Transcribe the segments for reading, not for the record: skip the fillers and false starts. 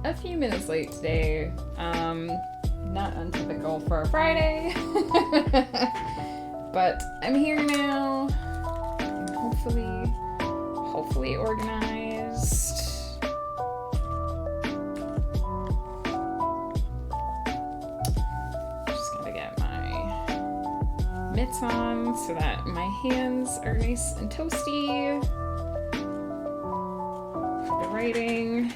a few minutes late today. Not untypical for a Friday. But I'm here now. And hopefully organized. Just gotta get my mitts on so that my hands are nice and toasty for the writing.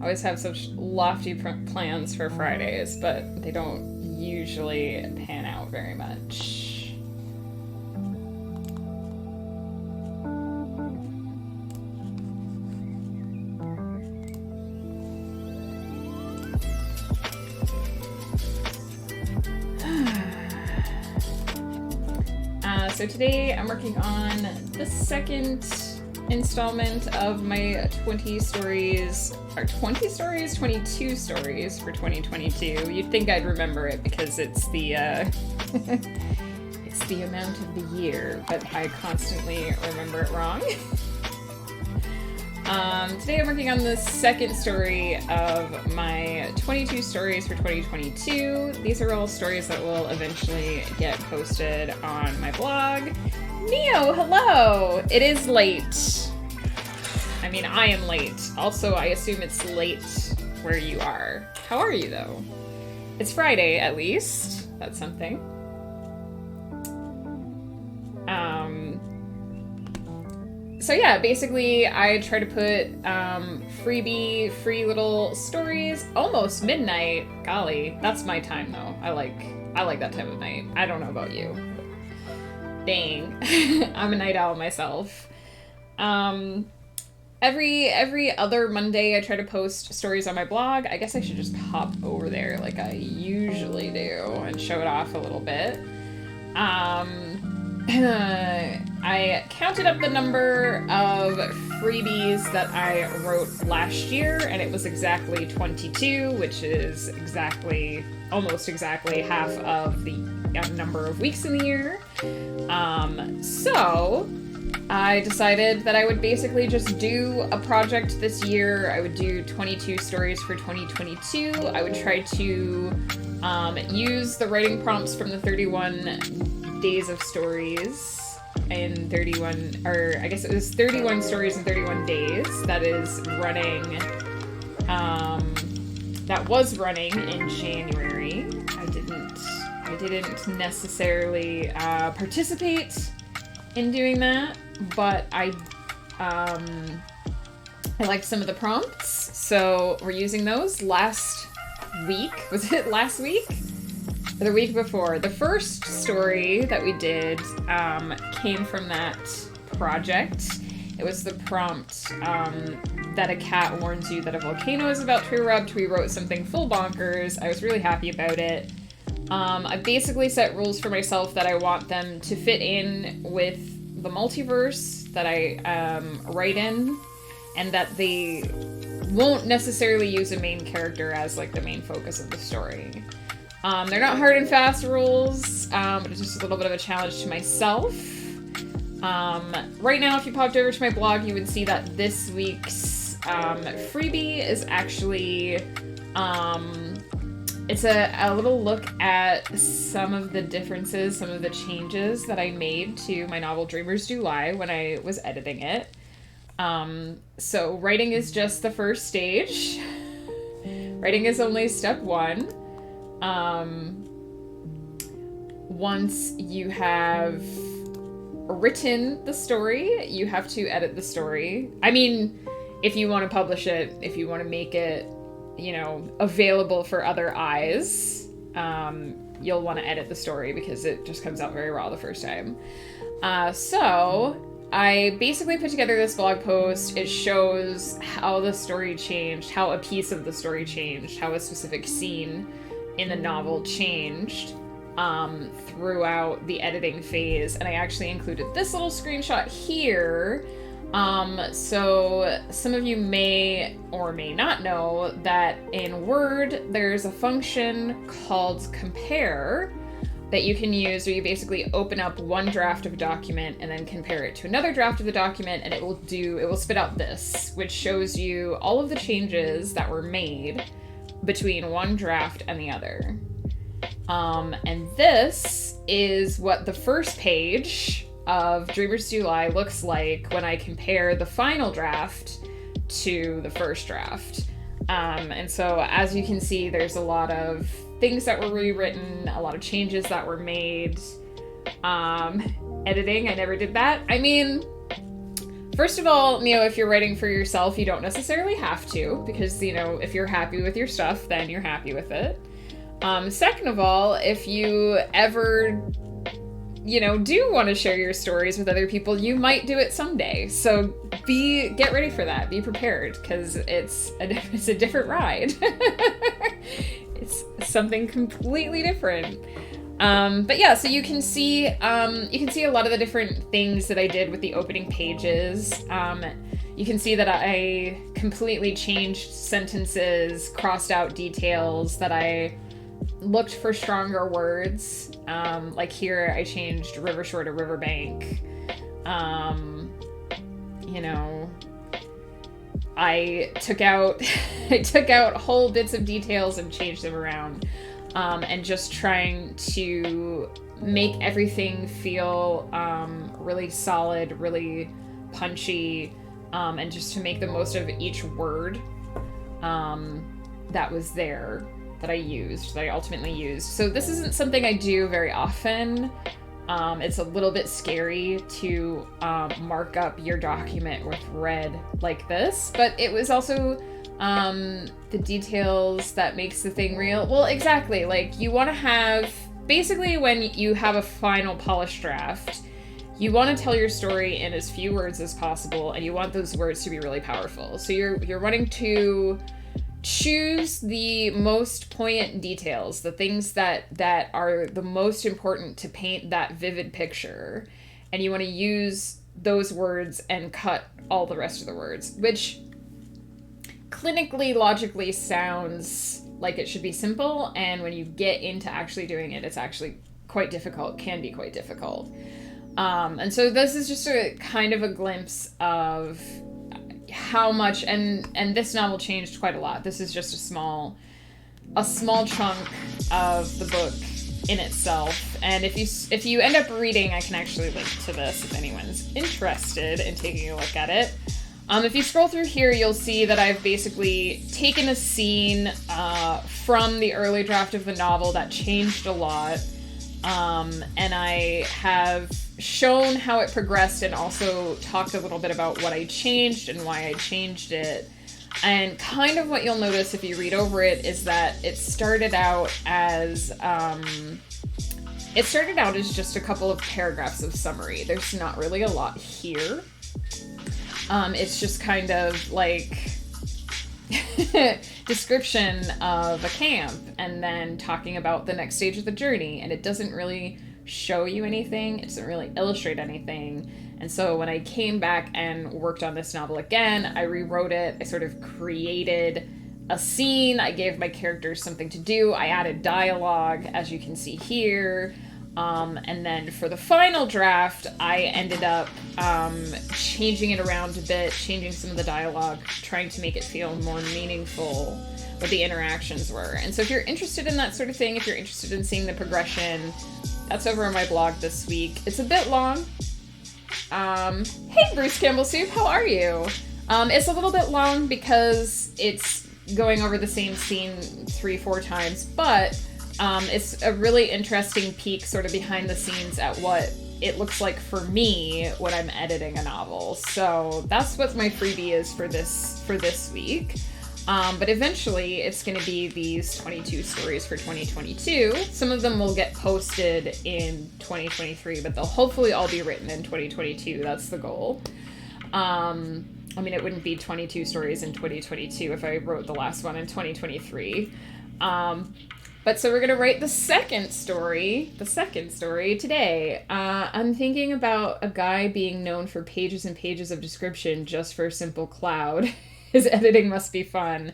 Always have such lofty plans for Fridays, but they don't usually pan out very much. So today I'm working on the second installment of my 22 stories for 2022. You'd think I'd remember it because it's the it's the amount of the year, but I constantly remember it wrong. Today I'm working on the second story of my 22 stories for 2022. These are all stories that will eventually get posted on my blog. Neo, hello! It is late. I mean, I am late. Also, I assume it's late where you are. How are you, though? It's Friday, at least. That's something. So yeah, basically, I try to put free little stories. Almost midnight. Golly, that's my time, though. I like that time of night. I don't know about you. Dang. I'm a night owl myself. Every other Monday I try to post stories on my blog. I guess I should just hop over there like I usually do and show it off a little bit. I counted up the number of freebies that I wrote last year, and it was exactly 22, which is almost exactly half of the number of weeks in the year. So I decided that I would basically just do a project this year. I would do 22 stories for 2022. I would try to use the writing prompts from the 31 days of stories in 31, or I guess it was 31 stories in 31 days. That is running, that was running in January. I didn't necessarily participate in doing that, but I liked some of the prompts, so we're using those. Last week, was it last week? Or the week before. The first story that we did came from that project. It was the prompt that a cat warns you that a volcano is about to erupt. We wrote something full bonkers. I was really happy about it. I basically set rules for myself that I want them to fit in with the multiverse that I write in, and that they won't necessarily use a main character as like the main focus of the story. They're not hard and fast rules, but it's just a little bit of a challenge to myself. Right now, if you popped over to my blog, you would see that this week's freebie is actually it's a little look at some of the differences, some of the changes that I made to my novel Dreamers Do Lie when I was editing it. So writing is just the first stage. Writing is only step one. Once you have written the story, you have to edit the story. I mean, if you want to publish it, if you want to make it, available for other eyes, you'll want to edit the story because it just comes out very raw the first time. So I basically put together this blog post. It shows how the story changed, how a piece of the story changed, how a specific scene in the novel changed throughout the editing phase. And I actually included this little screenshot here So some of you may or may not know that in Word, there's a function called compare that you can use where you basically open up one draft of a document and then compare it to another draft of the document, and it will spit out this, which shows you all of the changes that were made between one draft and the other. And this is what the first page of Dreamers Do Lie looks like when I compare the final draft to the first draft. And so as you can see, there's a lot of things that were rewritten, a lot of changes that were made. Editing, I never did that. I mean, first of all, if you're writing for yourself, you don't necessarily have to, because, if you're happy with your stuff, then you're happy with it. Second of all, if you ever do want to share your stories with other people, you might do it someday. So get ready for that. Be prepared, because it's a different ride. It's something completely different. But yeah, so you can see a lot of the different things that I did with the opening pages. You can see that I completely changed sentences, crossed out details, that I looked for stronger words. Like here, I changed river shore to riverbank. I took out whole bits of details and changed them around, and just trying to make everything feel really solid, really punchy, and just to make the most of each word that was there, that I ultimately used. So this isn't something I do very often. It's a little bit scary to mark up your document with red like this, but it was also the details that makes the thing real. Well, exactly. Like, you want to have, basically when you have a final polished draft, you want to tell your story in as few words as possible, and you want those words to be really powerful. So you're wanting to choose the most poignant details, the things that are the most important to paint that vivid picture, and you want to use those words and cut all the rest of the words, which clinically, logically sounds like it should be simple, and when you get into actually doing it, it's actually quite difficult, can be quite difficult. And so this is just a kind of a glimpse of how much, and this novel changed quite a lot. This is just a small chunk of the book in itself. And if you end up reading, I can actually link to this if anyone's interested in taking a look at it. If you scroll through here, you'll see that I've basically taken a scene from the early draft of the novel that changed a lot, and I have shown how it progressed and also talked a little bit about what I changed and why I changed it. And kind of what you'll notice if you read over it is that it started out as just a couple of paragraphs of summary. There's not really a lot here. It's just kind of like description of a camp and then talking about the next stage of the journey, and it doesn't really show you anything, it doesn't really illustrate anything. And so when I came back and worked on this novel again, I rewrote it, I sort of created a scene, I gave my characters something to do, I added dialogue, as you can see here. And then for the final draft, I ended up changing it around a bit, changing some of the dialogue, trying to make it feel more meaningful what the interactions were. And so if you're interested in that sort of thing, if you're interested in seeing the progression, that's over on my blog this week. It's a bit long. Hey, Bruce Campbell Soup, how are you? It's a little bit long because it's going over the same scene 3-4 times, but it's a really interesting peek sort of behind the scenes at what it looks like for me when I'm editing a novel. So that's what my freebie is for this week. But eventually it's going to be these 22 stories for 2022. Some of them will get posted in 2023, but they'll hopefully all be written in 2022. That's the goal. I mean, it wouldn't be 22 stories in 2022 if I wrote the last one in 2023. But so we're gonna write the second story today. I'm thinking about a guy being known for pages and pages of description just for a simple cloud. His editing must be fun.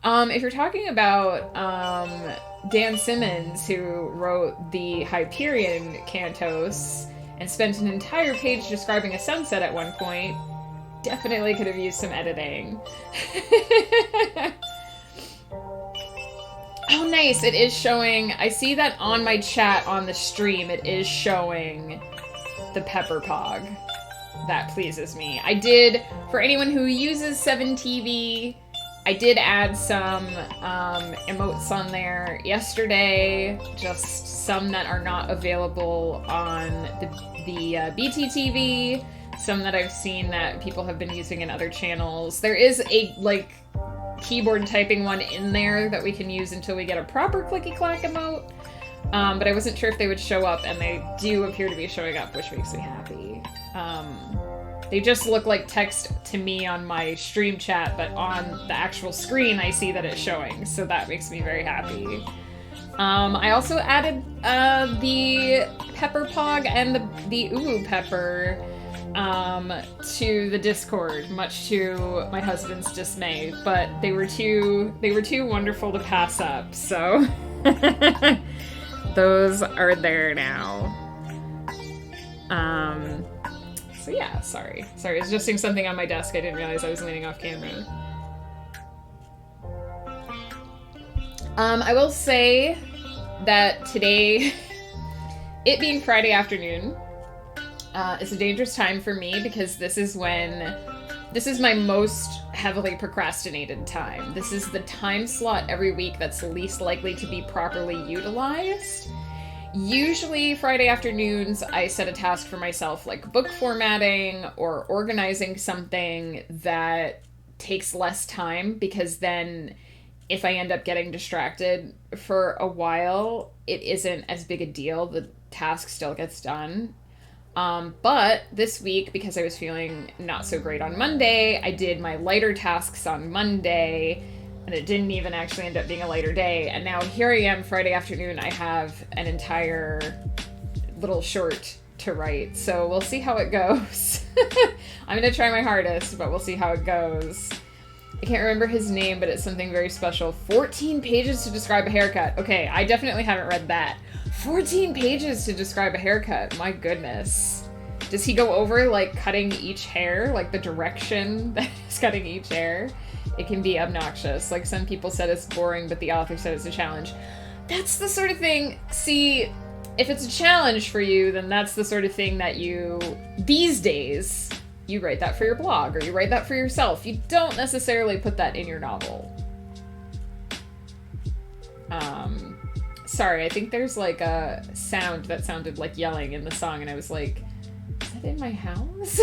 If you're talking about Dan Simmons, who wrote the Hyperion Cantos and spent an entire page describing a sunset at one point, definitely could have used some editing. Oh, nice. It is showing. I see that on my chat on the stream. It is showing the Pepper Pog. That pleases me. I did, for anyone who uses 7TV, I did add some emotes on there yesterday. Just some that are not available on the BTTV. Some that I've seen that people have been using in other channels. There is a, like, keyboard typing one in there that we can use until we get a proper clicky-clack emote. But I wasn't sure if they would show up, and they do appear to be showing up, which makes me happy. They just look like text to me on my stream chat, but on the actual screen I see that it's showing, so that makes me very happy. I also added the Pepper Pog and the Uwu Pepper to the Discord, much to my husband's dismay, but they were too wonderful to pass up, so those are there now. So yeah, sorry, I was just doing something on my desk. I didn't realize I was leaning off camera. I will say that today, it being Friday afternoon, it's a dangerous time for me because this is my most heavily procrastinated time. This is the time slot every week that's least likely to be properly utilized. Usually Friday afternoons, I set a task for myself, like book formatting or organizing something that takes less time, because then if I end up getting distracted for a while, it isn't as big a deal. The task still gets done. But this week, because I was feeling not so great on Monday, I did my lighter tasks on Monday, and it didn't even actually end up being a lighter day. And now here I am, Friday afternoon, I have an entire little short to write. So we'll see how it goes. I'm gonna try my hardest, but we'll see how it goes. I can't remember his name, but it's something very special. 14 pages to describe a haircut. Okay, I definitely haven't read that. 14 pages to describe a haircut. My goodness. Does he go over, like, cutting each hair? Like, the direction that he's cutting each hair? It can be obnoxious. Like, some people said it's boring, but the author said it's a challenge. That's the sort of thing... See, if it's a challenge for you, then that's the sort of thing that you... These days, you write that for your blog, or you write that for yourself. You don't necessarily put that in your novel. Sorry, I think there's, like, a sound that sounded like yelling in the song, and I was like, is that in my house?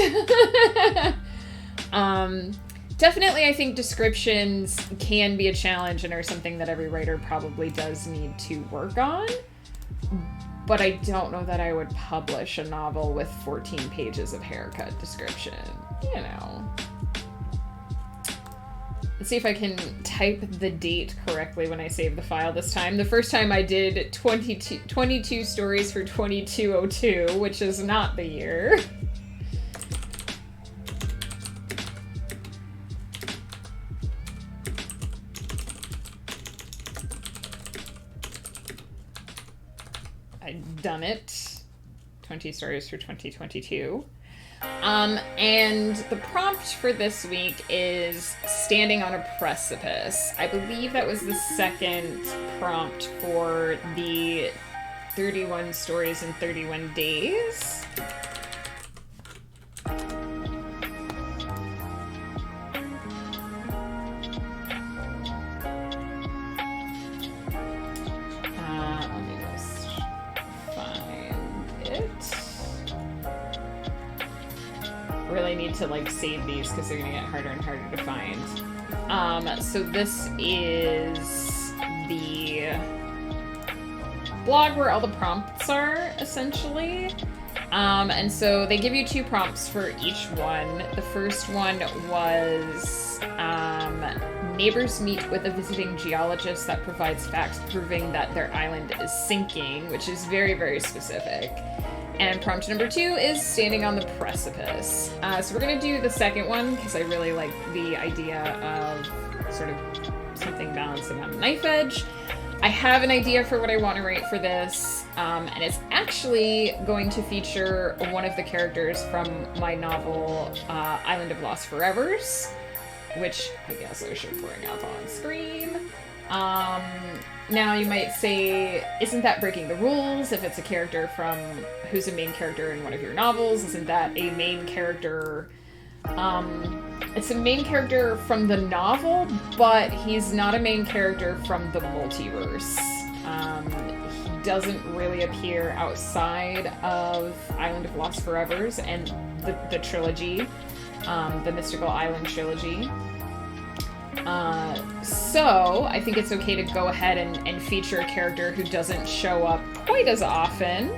Definitely, I think descriptions can be a challenge and are something that every writer probably does need to work on. But I don't know that I would publish a novel with 14 pages of haircut description. You know. Let's see if I can type the date correctly when I save the file this time. The first time I did 22 stories for 2202, which is not the year. I've done it. 20 stories for 2022. And the prompt for this week is standing on a precipice. I believe that was the second prompt for the 31 stories in 31 days. Let me just find it. Really need to, like, save these because they're gonna get harder and harder to find. So this is the blog where all the prompts are, essentially. And so they give you 2 prompts for each one. The first one was neighbors meet with a visiting geologist that provides facts proving that their island is sinking, which is very, very specific. And prompt number 2 is standing on the precipice. So we're going to do the second one because I really like the idea of sort of something balancing on a knife edge. I have an idea for what I want to write for this, and it's actually going to feature one of the characters from my novel, Island of Lost Forevers, which I guess I should bring up on screen. Now you might say, isn't that breaking the rules if it's a character who's a main character in one of your novels? Isn't that a main character? It's a main character from the novel, but he's not a main character from the multiverse. He doesn't really appear outside of Island of Lost Forevers and the trilogy, the Mystical Island trilogy. So I think it's okay to go ahead and feature a character who doesn't show up quite as often.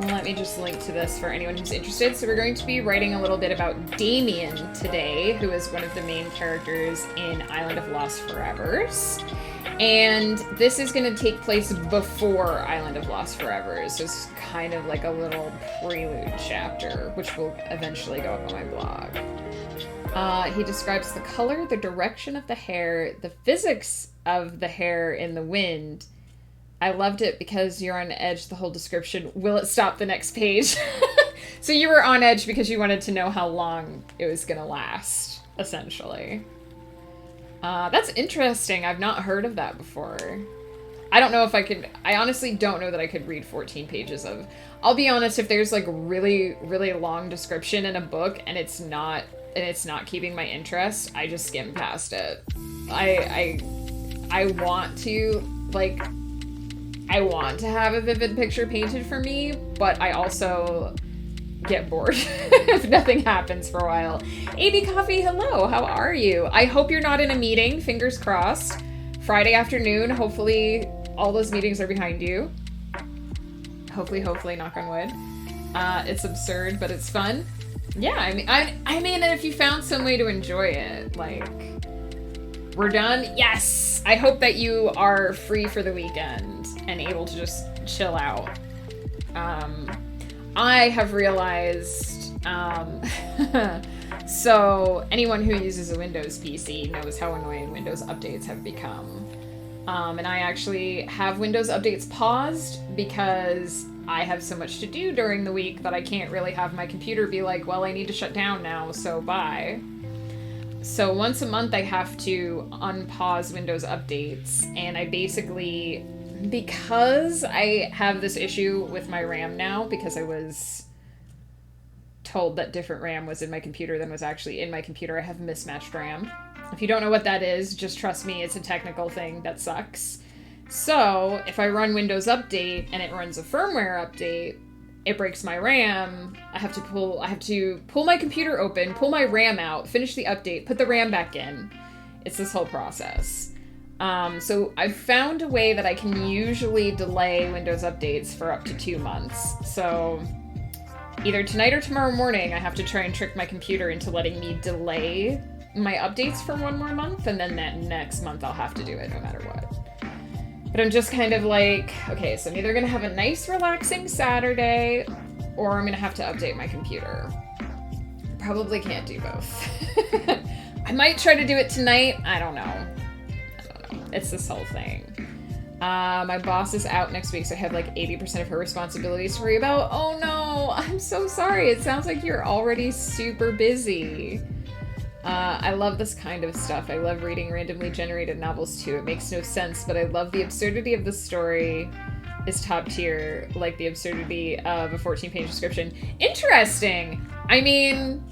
Let me just link to this for anyone who's interested. So we're going to be writing a little bit about Damien today, who is one of the main characters in Island of Lost Forevers. And this is going to take place before Island of Lost Forevers. So it's kind of like a little prelude chapter, which will eventually go up on my blog. He describes the color, the direction of the hair, the physics of the hair in the wind. I loved it because you're on edge the whole description. Will it stop the next page? So you were on edge because you wanted to know how long it was going to last, essentially. That's interesting. I've not heard of that before. I don't know if I could... I honestly don't know that I could read 14 pages of... I'll be honest, if there's like really, really long description in a book and it's not keeping my interest, I just skim past it. I want to, like... I want to have a vivid picture painted for me, but I also get bored if nothing happens for a while. AB Coffee, hello, how are you? I hope you're not in a meeting, fingers crossed. Friday afternoon, hopefully all those meetings are behind you. Hopefully, knock on wood. It's absurd, but it's fun. Yeah, I mean, if you found some way to enjoy it, like, we're done? Yes! I hope that you are free for the weekend and able to just chill out. I have realized, so anyone who uses a Windows PC knows how annoying Windows updates have become. And I actually have Windows updates paused because I have so much to do during the week that I can't really have my computer be like, well, I need to shut down now, so bye. So once a month I have to unpause Windows updates, and I basically, because I have this issue with my RAM now, because I was told that different RAM was in my computer than was actually in my computer, I have mismatched RAM. If you don't know what that is, just trust me, it's a technical thing that sucks. So if I run Windows Update and it runs a firmware update, it breaks my RAM. I have to pull my computer open, pull my RAM out, finish the update, put the RAM back in. It's this whole process. So I've found a way that I can usually delay Windows updates for up to 2 months. So either tonight or tomorrow morning, I have to try and trick my computer into letting me delay my updates for 1 more month, and then that next month I'll have to do it no matter what. But I'm just kind of like, okay, so I'm either going to have a nice, relaxing Saturday, or I'm going to have to update my computer. Probably can't do both. I might try to do it tonight. I don't know. It's this whole thing. My boss is out next week, so I have like 80% of her responsibilities to worry about. Oh no, I'm so sorry. It sounds like you're already super busy. I love this kind of stuff. I love reading randomly generated novels too. It makes no sense, but I love the absurdity of the story is top tier, like the absurdity of a 14-page description. Interesting! I mean,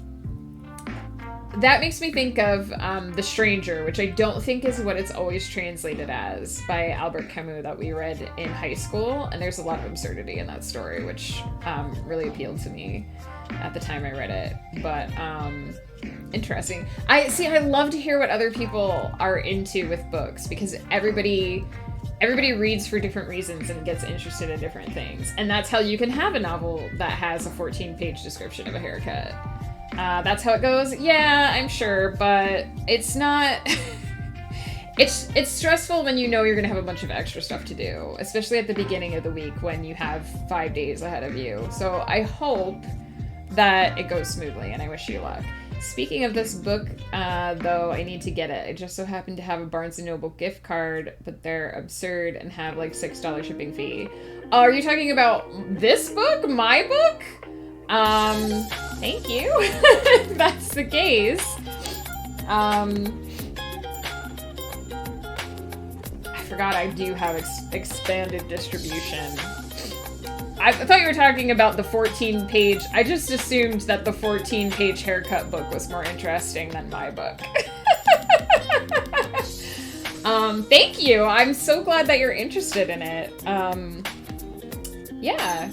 that makes me think of The Stranger, which I don't think is what it's always translated as, by Albert Camus, that we read in high school, and there's a lot of absurdity in that story, which really appealed to me at the time I read it. But interesting. I love to hear what other people are into with books, because everybody reads for different reasons and gets interested in different things. And that's how you can have a novel that has a 14-page description of a haircut. That's how it goes? Yeah, I'm sure, but it's not... It's stressful when you know you're gonna have a bunch of extra stuff to do, especially at the beginning of the week when you have 5 days ahead of you. So I hope that it goes smoothly, and I wish you luck. Speaking of this book, though, I need to get it. I just so happen to have a Barnes & Noble gift card, but they're absurd and have like $6 shipping fee. Are you talking about this book? My book? Thank you. If that's the case. I forgot I do have expanded distribution. I thought you were talking about the 14-page... I just assumed that the 14-page haircut book was more interesting than my book. Thank you! I'm so glad that you're interested in it. Yeah.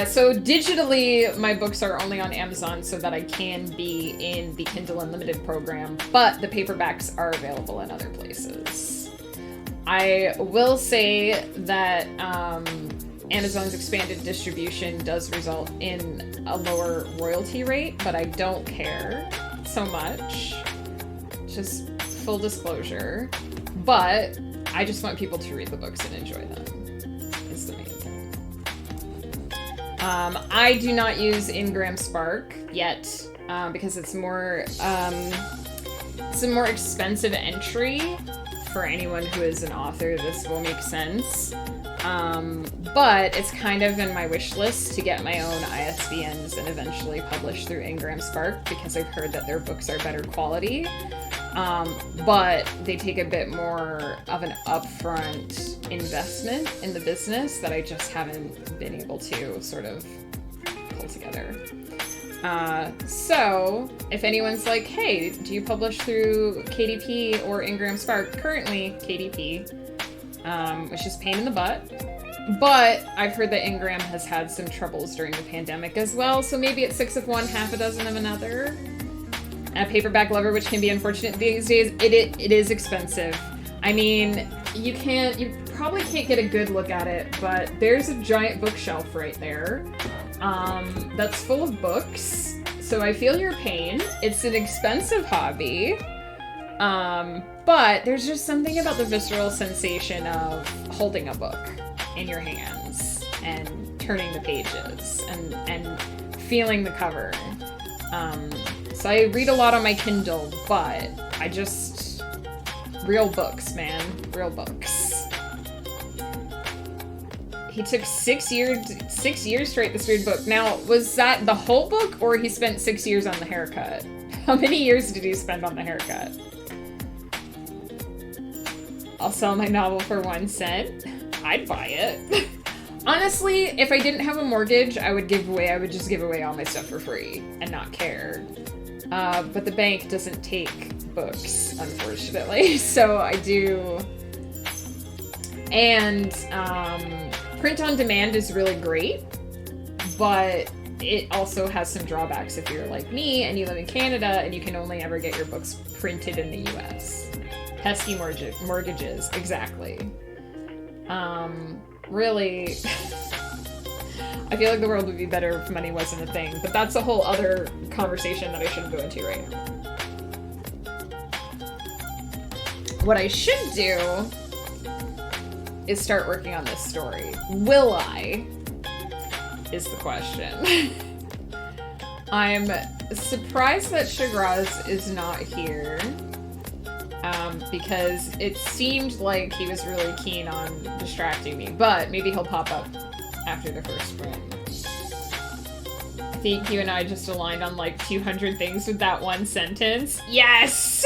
So digitally, my books are only on Amazon so that I can be in the Kindle Unlimited program, but the paperbacks are available in other places. I will say that Amazon's expanded distribution does result in a lower royalty rate, but I don't care so much. Just full disclosure. But I just want people to read the books and enjoy them. It's the main thing. I do not use Ingram Spark yet because it's more it's a more expensive entry. For anyone who is an author, this will make sense. But it's kind of in my wish list to get my own ISBNs and eventually publish through Ingram Spark because I've heard that their books are better quality. But they take a bit more of an upfront investment in the business that I just haven't been able to sort of pull together. So if anyone's like, hey, do you publish through KDP or Ingram Spark? Currently KDP, which is pain in the butt. But I've heard that Ingram has had some troubles during the pandemic as well, so maybe it's 6 of one, half a dozen of another. A paperback lover, which can be unfortunate these days. It is expensive. I mean, you probably can't get a good look at it, but there's a giant bookshelf right there that's full of books. So I feel your pain. It's an expensive hobby. But there's just something about the visceral sensation of holding a book in your hands and turning the pages and feeling the cover. So I read a lot on my Kindle, but I just... real books, man. Real books. He took 6 years to write this weird book. Now, was that the whole book, or he spent 6 years on the haircut? How many years did he spend on the haircut? I'll sell my novel for 1 cent. I'd buy it. Honestly, if I didn't have a mortgage, I would just give away all my stuff for free and not care. But the bank doesn't take books, unfortunately, so I do. And print on demand is really great, but it also has some drawbacks if you're like me and you live in Canada and you can only ever get your books printed in the US. Pesky mortgages, exactly. Really, I feel like the world would be better if money wasn't a thing, but that's a whole other conversation that I shouldn't go into right now. What I should do is start working on this story. Will I? Is the question. I'm surprised that Shagraz is not here. Because it seemed like he was really keen on distracting me, but maybe he'll pop up after the first sprint. I think you and I just aligned on like 200 things with that one sentence. Yes!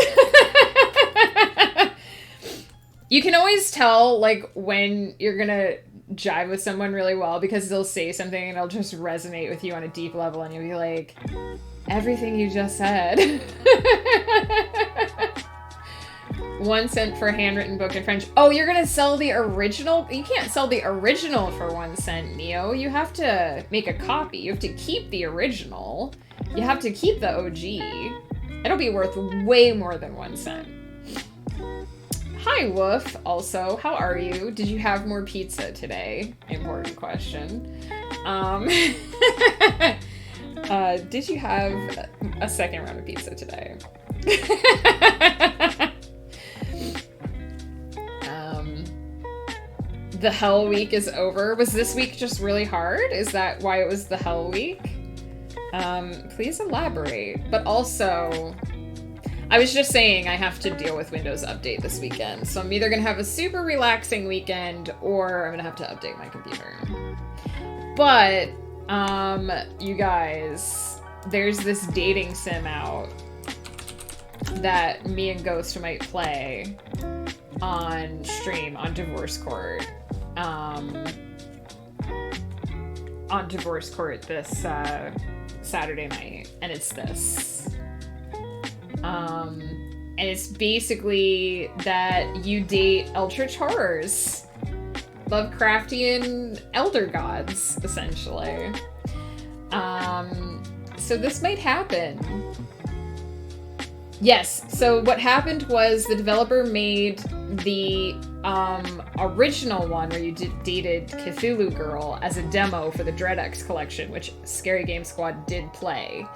You can always tell like when you're gonna jive with someone really well because they'll say something and it'll just resonate with you on a deep level and you'll be like, everything you just said. 1 cent for a handwritten book in French. Oh, you're gonna sell the original? You can't sell the original for 1 cent, Neo. You have to make a copy. You have to keep the original. You have to keep the OG. It'll be worth way more than 1 cent. Hi, Woof. Also, how are you? Did you have more pizza today? Important question. Did you have a second round of pizza today? the hell week is over. Was this week just really hard? Is that why it was the hell week? Please elaborate. But also, I was just saying I have to deal with Windows Update this weekend. So I'm either going to have a super relaxing weekend or I'm going to have to update my computer. But, you guys, there's this dating sim out that me and Ghost might play on stream on Divorce Court. On Divorce Court this Saturday night, and it's this. And it's basically that you date Eldritch Horrors. Lovecraftian elder gods, essentially. So this might happen. Yes, so what happened was the developer made the original one where you dated Cthulhu Girl as a demo for the DreadX collection, which Scary Game Squad did play.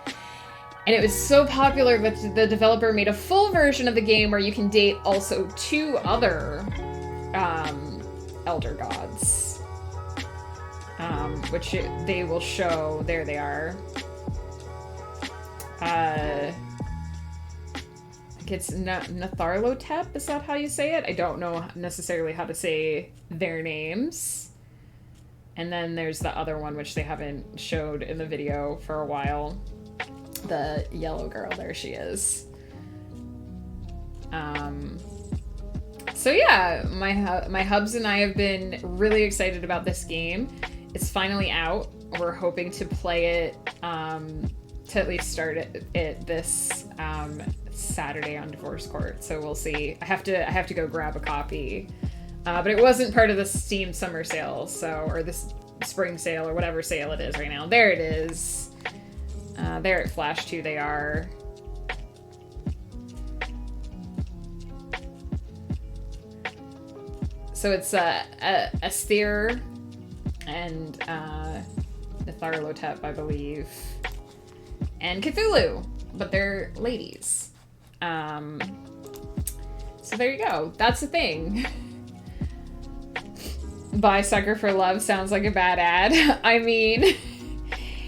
And it was so popular that the developer made a full version of the game where you can date also 2 other elder gods. Which they will show. There they are. It's Natharlotep, is that how you say it? I don't know necessarily how to say their names. And then there's the other one, which they haven't showed in the video for a while. The yellow girl, there she is. So yeah, my hubs and I have been really excited about this game. It's finally out. We're hoping to play it, to at least start it this Saturday on Divorce Court. So we'll see. I have to go grab a copy, but it wasn't part of the Steam summer sale, or this spring sale or whatever sale it is right now. There it is. There at Flash 2 they are. So it's Asthir and Natharlotep, I believe, and Cthulhu, but they're ladies. So there you go. That's the thing. Buy Sucker for Love sounds like a bad ad. I mean,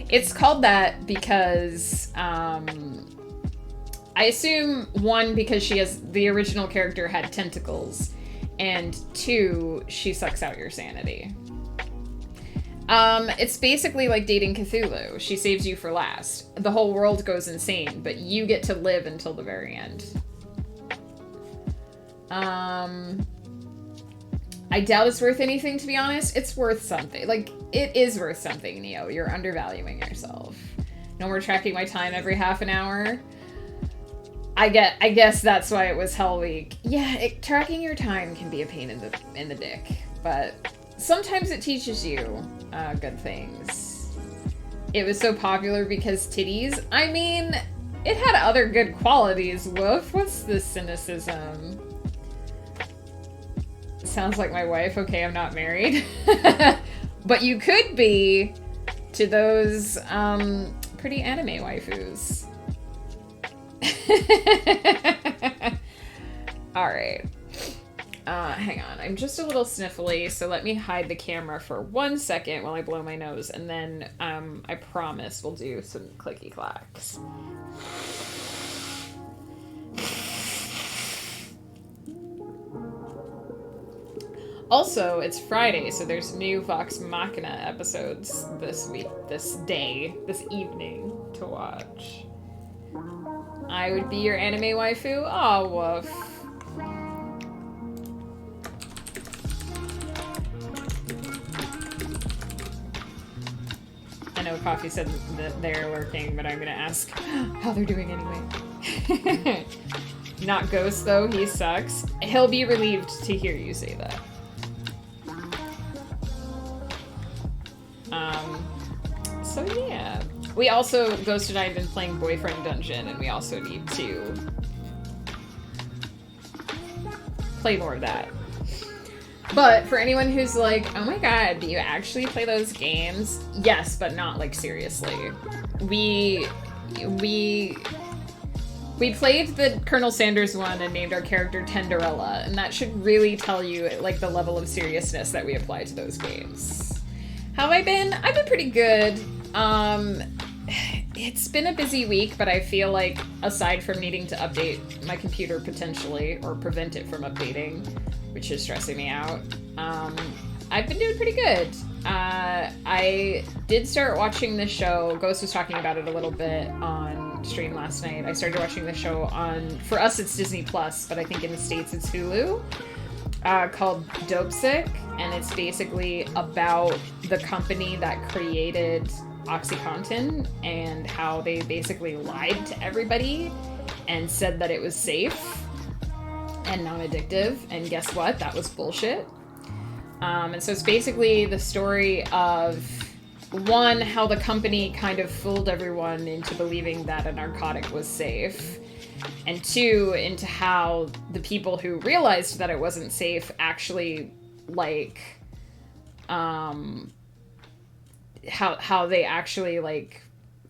it's called that because, I assume, 1, because the original character had tentacles, and 2, she sucks out your sanity. It's basically like dating Cthulhu. She saves you for last. The whole world goes insane, but you get to live until the very end. I doubt it's worth anything, to be honest. It's worth something. Like, it is worth something, Neo. You're undervaluing yourself. No more tracking my time every half an hour. I guess that's why it was Hell Week. Yeah, tracking your time can be a pain in the dick, but sometimes it teaches you good things. It was so popular because titties. I mean, it had other good qualities. Woof. What's this cynicism? Sounds like my wife. Okay, I'm not married. But you could be to those pretty anime waifus. Alright. Hang on. I'm just a little sniffly, so let me hide the camera for 1 second while I blow my nose, and then I promise we'll do some clicky clacks. Also, it's Friday, so there's new Vox Machina episodes this week, this evening to watch. I would be your anime waifu? Aw, woof. I know Coffee said that they're lurking, but I'm gonna ask how they're doing anyway. Not Ghost, though. He sucks. He'll be relieved to hear you say that. So yeah. We also, Ghost and I have been playing Boyfriend Dungeon, and we also need to play more of that. But for anyone who's like, oh my god, do you actually play those games? Yes, but not like seriously. We We played the Colonel Sanders one and named our character Tenderella, and that should really tell you like the level of seriousness that we apply to those games. How have I been? I've been pretty good. It's been a busy week, but I feel like aside from needing to update my computer potentially, or prevent it from updating, which is stressing me out, I've been doing pretty good. I did start watching the show. Ghost was talking about it a little bit on stream last night. I started watching the show on, for us it's Disney Plus, but I think in the States it's Hulu, called Dope Sick, and it's basically about the company that created OxyContin and how they basically lied to everybody and said that it was safe and non-addictive, and guess what? That was bullshit. And so it's basically the story of, one, how the company kind of fooled everyone into believing that a narcotic was safe, and two, into how the people who realized that it wasn't safe actually, like, how they actually, like,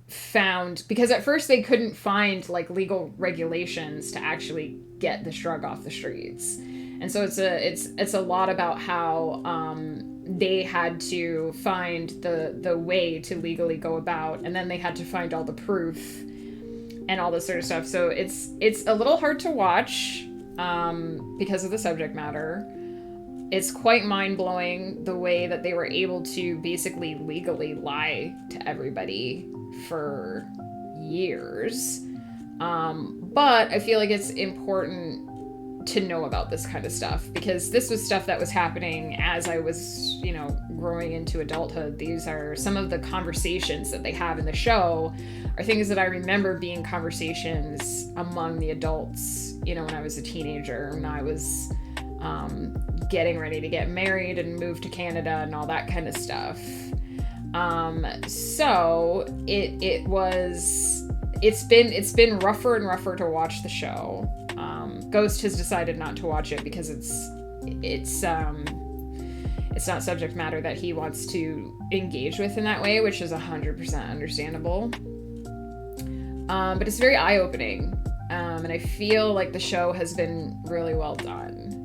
found, because at first they couldn't find, like, legal regulations to actually get this drug off the streets. And so it's a lot about how they had to find the way to legally go about, and then they had to find all the proof and all this sort of stuff. So it's a little hard to watch because of the subject matter. It's quite mind-blowing the way that they were able to basically legally lie to everybody for years. But I feel like it's important to know about this kind of stuff, because this was stuff that was happening as I was, you know, growing into adulthood. These are some of the conversations that they have in the show are things that I remember being conversations among the adults, you know, when I was a teenager, when I was getting ready to get married and move to Canada and all that kind of stuff. So it's been rougher and rougher to watch the show. Ghost has decided not to watch it because it's not subject matter that he wants to engage with in that way, which is 100% understandable. But it's very eye-opening, and I feel like the show has been really well done.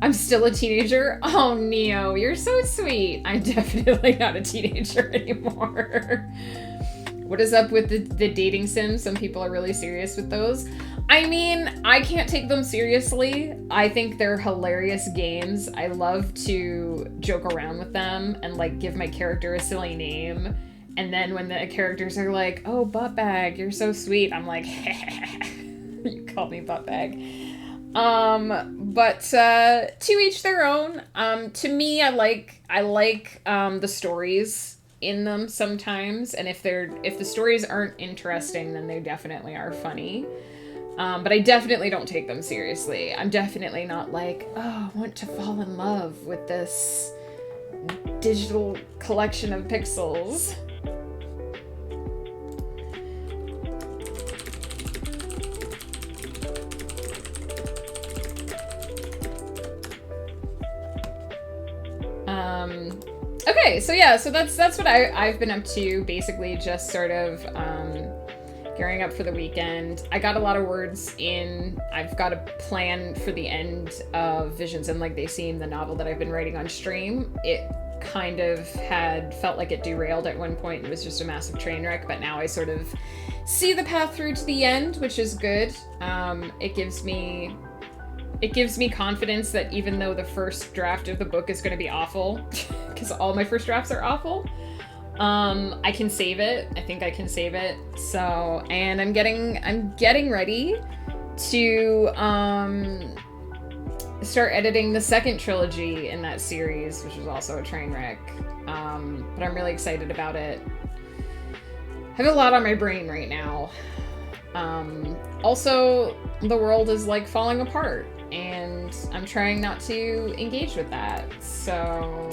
I'm still a teenager? Oh, Neo, you're so sweet. I'm definitely not a teenager anymore. What is up with the dating sims? Some people are really serious with those. I mean, I can't take them seriously. I think they're hilarious games. I love to joke around with them and, like, give my character a silly name. And then when the characters are like, oh, buttbag, you're so sweet, I'm like, you called me buttbag. But to each their own. To me, I like the stories in them sometimes, and if the stories aren't interesting, then they definitely are funny. But I definitely don't take them seriously. I'm definitely not like, oh, I want to fall in love with this digital collection of pixels. Okay, so yeah, so that's what I've been up to, basically just sort of gearing up for the weekend. I got a lot of words in. I've got a plan for the end of Visions and Like They Seem, the novel that I've been writing on stream. It kind of felt like it derailed at one point. It was just a massive train wreck, but now I sort of see the path through to the end, which is good. It gives me confidence that even though the first draft of the book is going to be awful, because all my first drafts are awful, I can save it. I think I can save it. So, and I'm getting ready to start editing the second trilogy in that series, which is also a train wreck. But I'm really excited about it. I have a lot on my brain right now. Also, the world is like falling apart, and I'm trying not to engage with that. So,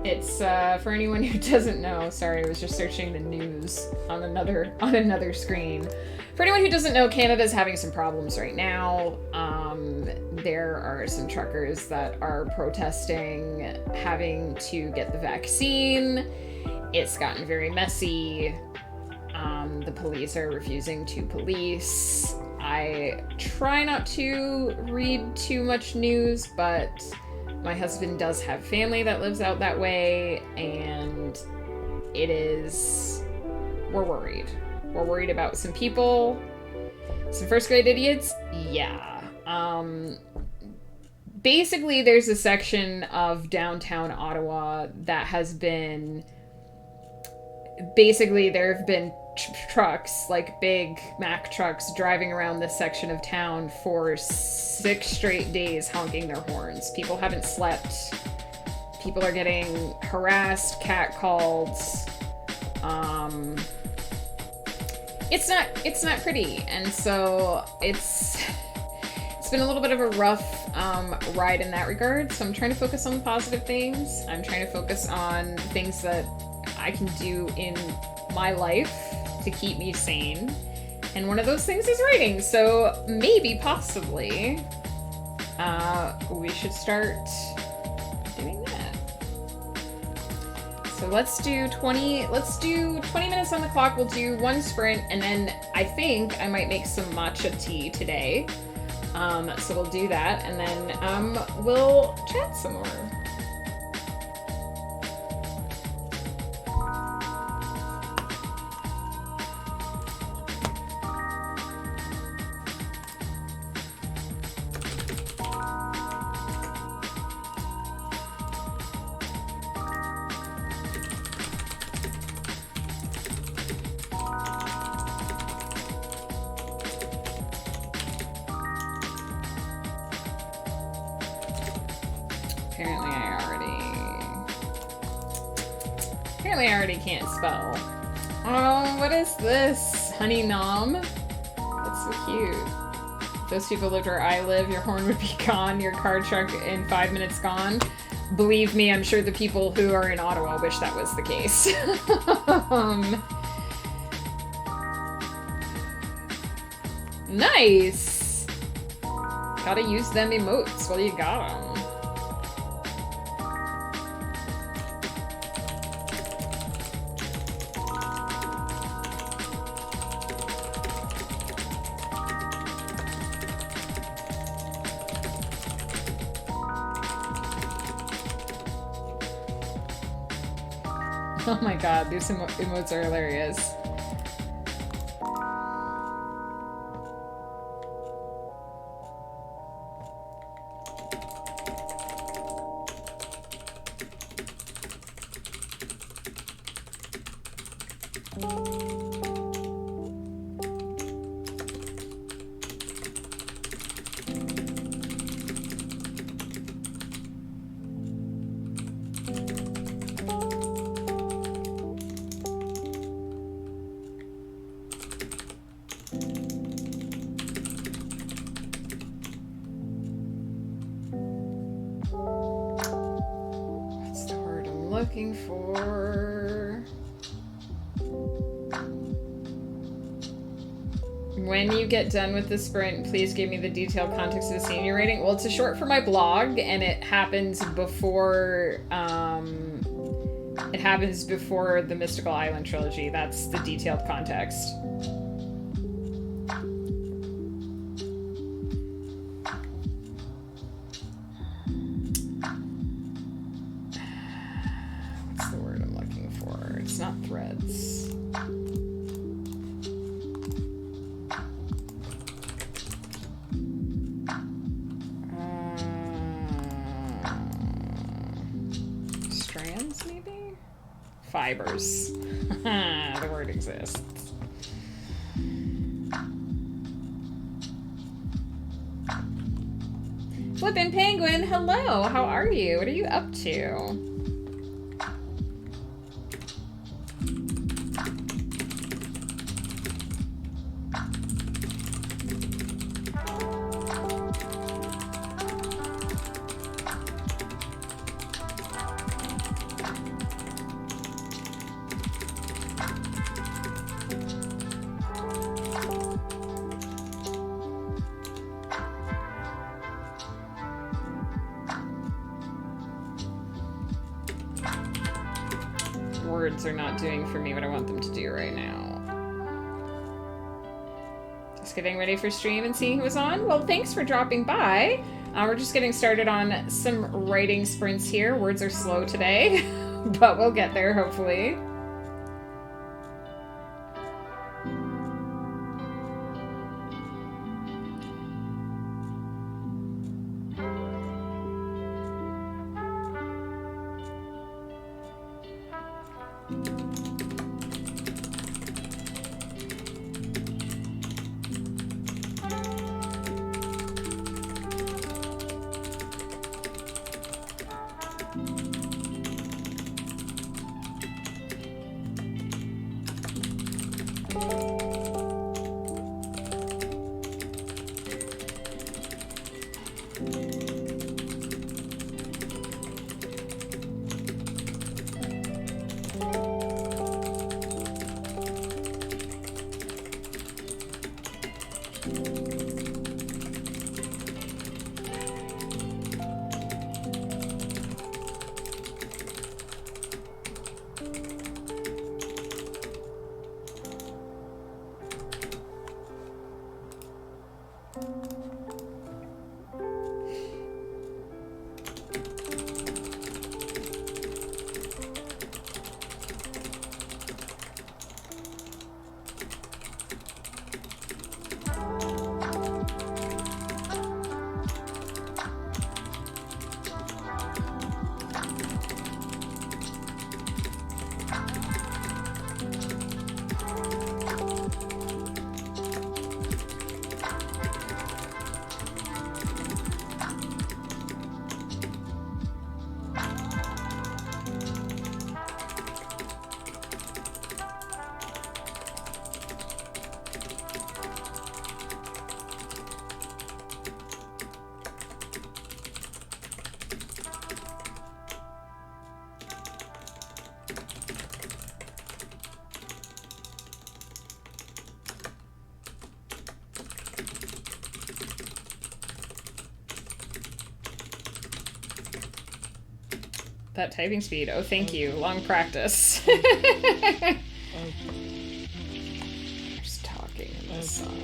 it's for anyone who doesn't know. Sorry, I was just searching the news on another screen. For anyone who doesn't know, Canada's having some problems right now. there are some truckers that are protesting having to get the vaccine. It's gotten very messy. The police are refusing to police. I try not to read too much news, but my husband does have family that lives out that way, and we're worried. We're worried about some people. Some first grade idiots? Yeah. Basically, there's a section of downtown Ottawa that has been... Basically, there have been trucks, like big Mack trucks, driving around this section of town for 6 straight days honking their horns. People haven't slept. People are getting harassed, catcalled. It's not pretty, and so it's been a little bit of a rough ride in that regard. So I'm trying to focus on the positive things. I'm trying to focus on things that I can do in my life to keep me sane. And one of those things is writing. So maybe, possibly, we should start doing that. So let's do 20 minutes on the clock. We'll do 1 sprint, and then I think I might make some matcha tea today. So we'll do that, and then we'll chat some more. Apparently I already can't spell. Oh, what is this? Honey Nom? That's so cute. If those people lived where I live, your horn would be gone, your car truck in 5 minutes gone. Believe me, I'm sure the people who are in Ottawa wish that was the case. Nice! Gotta use them emotes while you got them. Oh my god, these emotes are hilarious. Looking for... When you get done with the sprint, please give me the detailed context of the scene you're writing. Well, it's a short for my blog, and it happens before the Mystical Island trilogy. That's the detailed context. It's not threads. Strands, maybe? Fibers. The word exists. Flippin' Penguin, hello! How are you? What are you up to? words are not doing for me what I want them to do right now. Just getting ready for stream and seeing who was on. Well, thanks for dropping by. We're just getting started on some writing sprints here. Words are slow today, but we'll get there, hopefully. That typing speed. Oh, thank you. Long practice. Just talking in this song.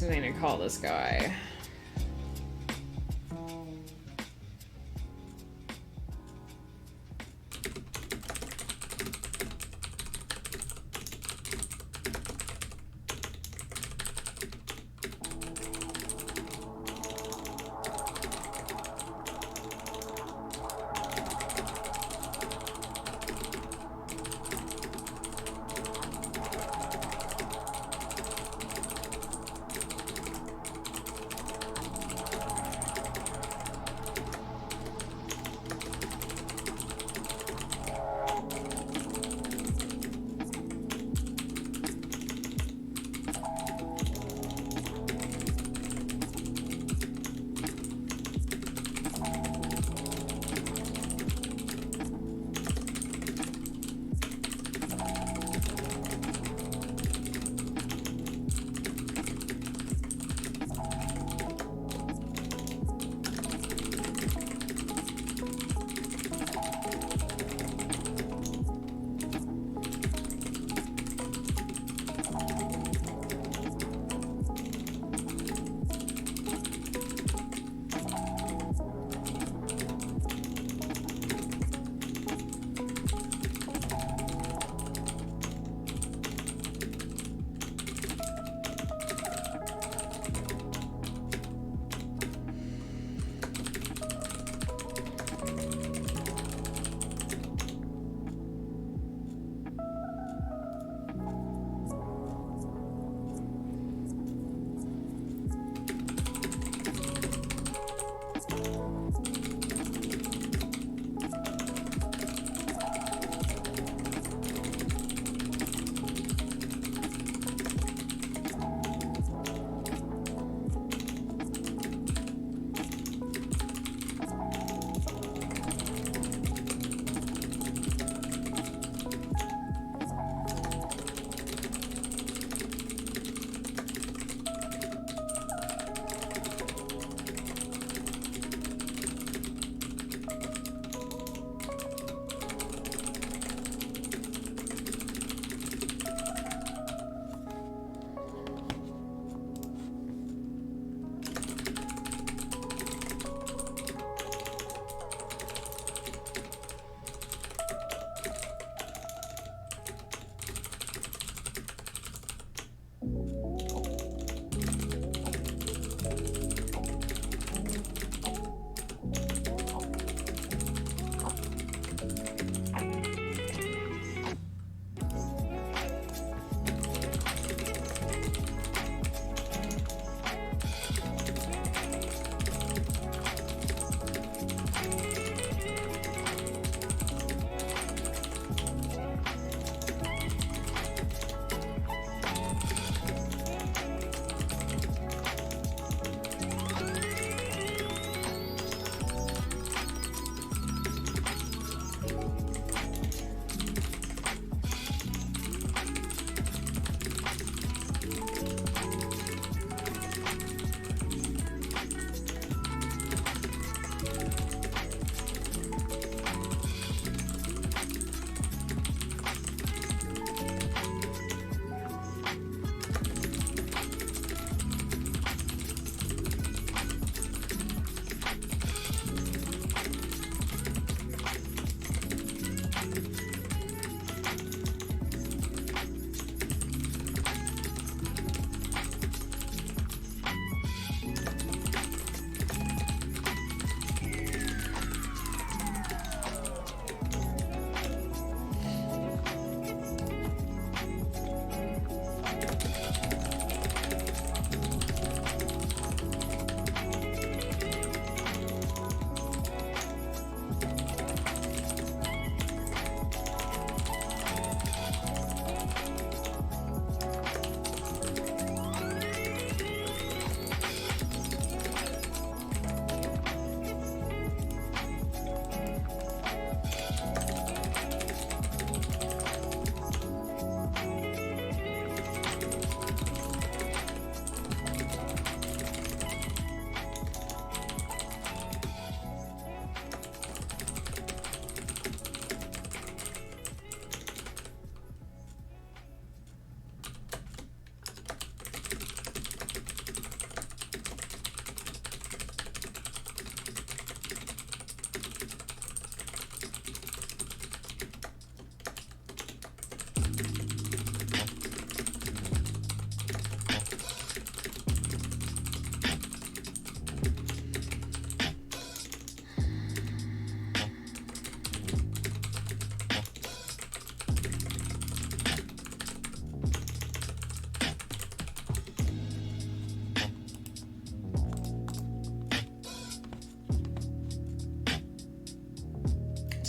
something to call this guy.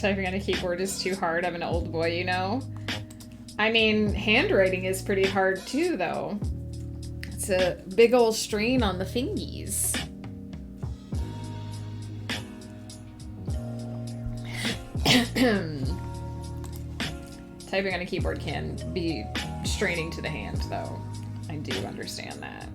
Typing on a keyboard is too hard. I'm an old boy, you know? I mean, handwriting is pretty hard too, though. It's a big old strain on the fingies. Typing on a keyboard can be straining to the hand, though. I do understand that.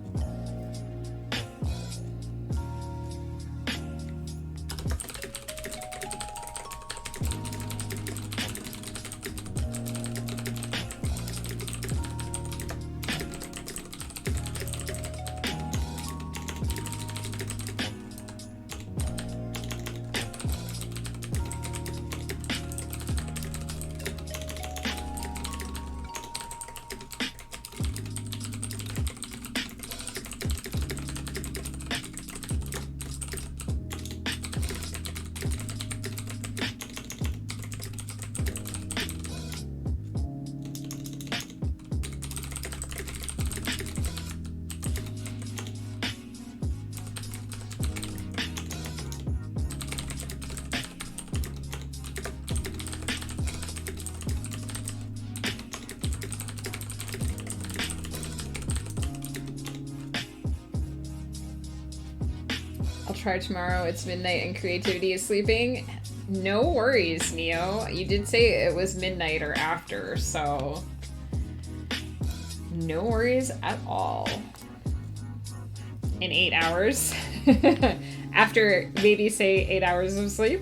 Try tomorrow. It's midnight and creativity is sleeping. No worries, Neo. You did say it was midnight or after, so no worries at all. In 8 hours. After maybe say 8 hours of sleep.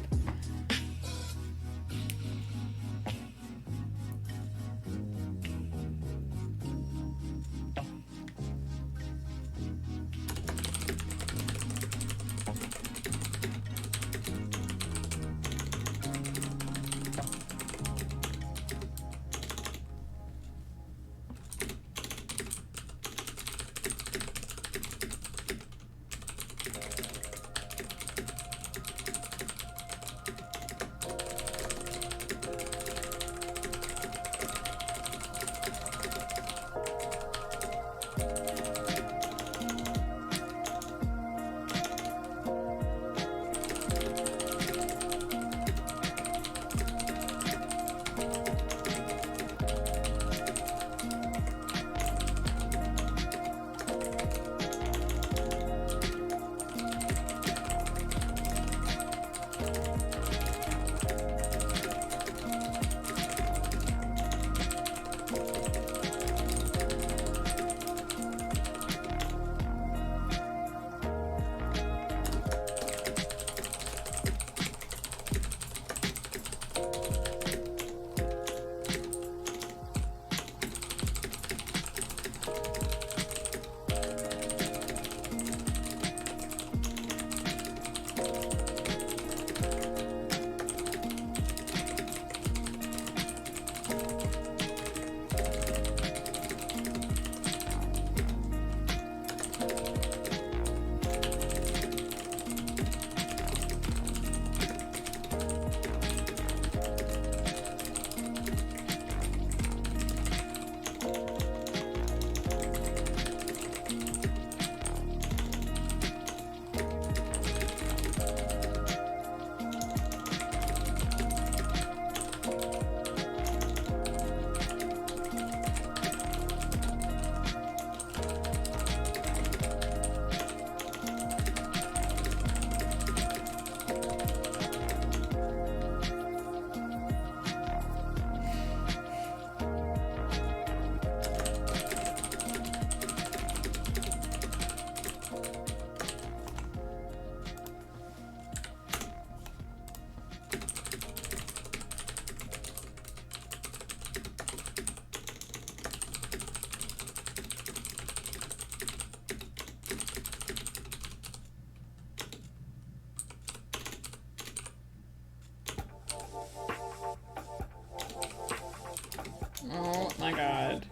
Oh my god.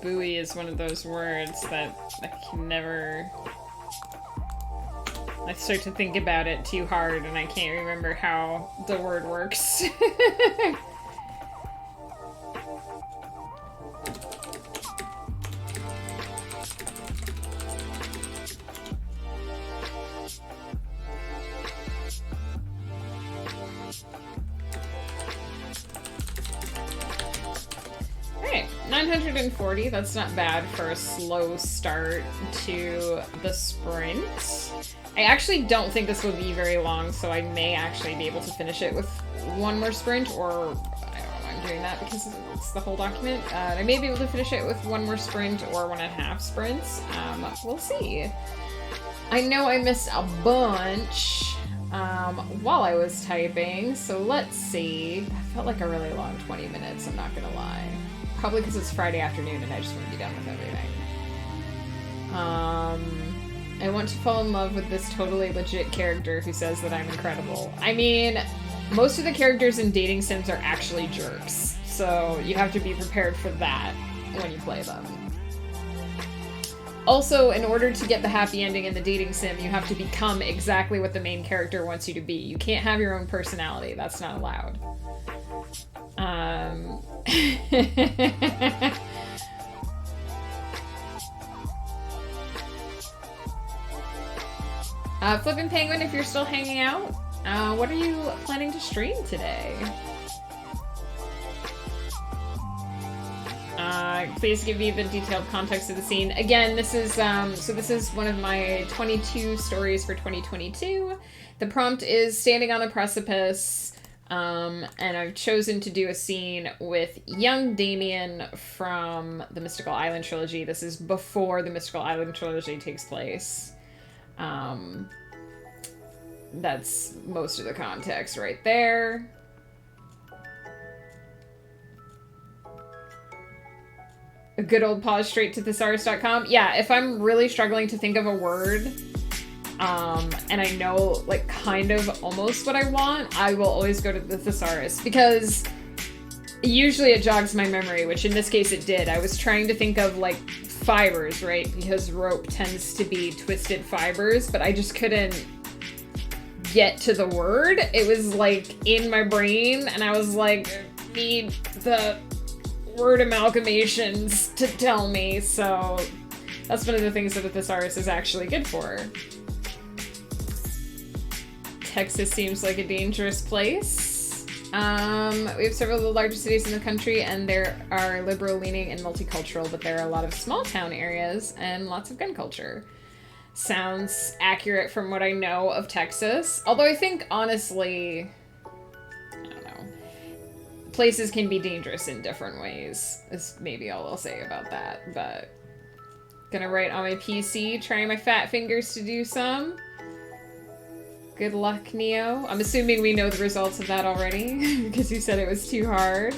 Buoy is one of those words that I can never... I start to think about it too hard and I can't remember how the word works. 940, that's not bad for a slow start to the sprint. I actually don't think this will be very long, so I may actually be able to finish it with one more sprint, or I don't know why I'm doing that because it's the whole document. I may be able to finish it with one more sprint or 1.5 sprints. We'll see. I know I missed a bunch while I was typing, so let's see. I felt like a really long 20 minutes, I'm not gonna lie. Probably because it's Friday afternoon and I just want to be done with everything. I want to fall in love with this totally legit character who says that I'm incredible. I mean, most of the characters in dating sims are actually jerks, so you have to be prepared for that when you play them. Also, in order to get the happy ending in the dating sim, you have to become exactly what the main character wants you to be. You can't have your own personality. That's not allowed. Flippin' Penguin, if you're still hanging out, what are you planning to stream today? Please give me the detailed context of the scene. Again, this is, so this is one of my 22 stories for 2022. The prompt is standing on a precipice, and I've chosen to do a scene with young Damien from the Mystical Island trilogy. This is before the Mystical Island trilogy takes place. That's most of the context right there. A good old pause straight to thesaurus.com. Yeah, if I'm really struggling to think of a word, and I know, like, kind of almost what I want, I will always go to the thesaurus, because usually it jogs my memory, which in this case it did. I was trying to think of, like, fibers, right? Because rope tends to be twisted fibers, but I just couldn't get to the word. It was, like, in my brain, and I was like, need the word amalgamations to tell me, so that's one of the things that the thesaurus is actually good for. Texas seems like a dangerous place. We have several of the largest cities in the country, and there are liberal-leaning and multicultural, but there are a lot of small-town areas and lots of gun culture. Sounds accurate from what I know of Texas, although I think, honestly, places can be dangerous in different ways, is maybe all I'll say about that, but gonna write on my PC, trying my fat fingers to do some. Good luck, Neo. I'm assuming we know the results of that already, because you said it was too hard.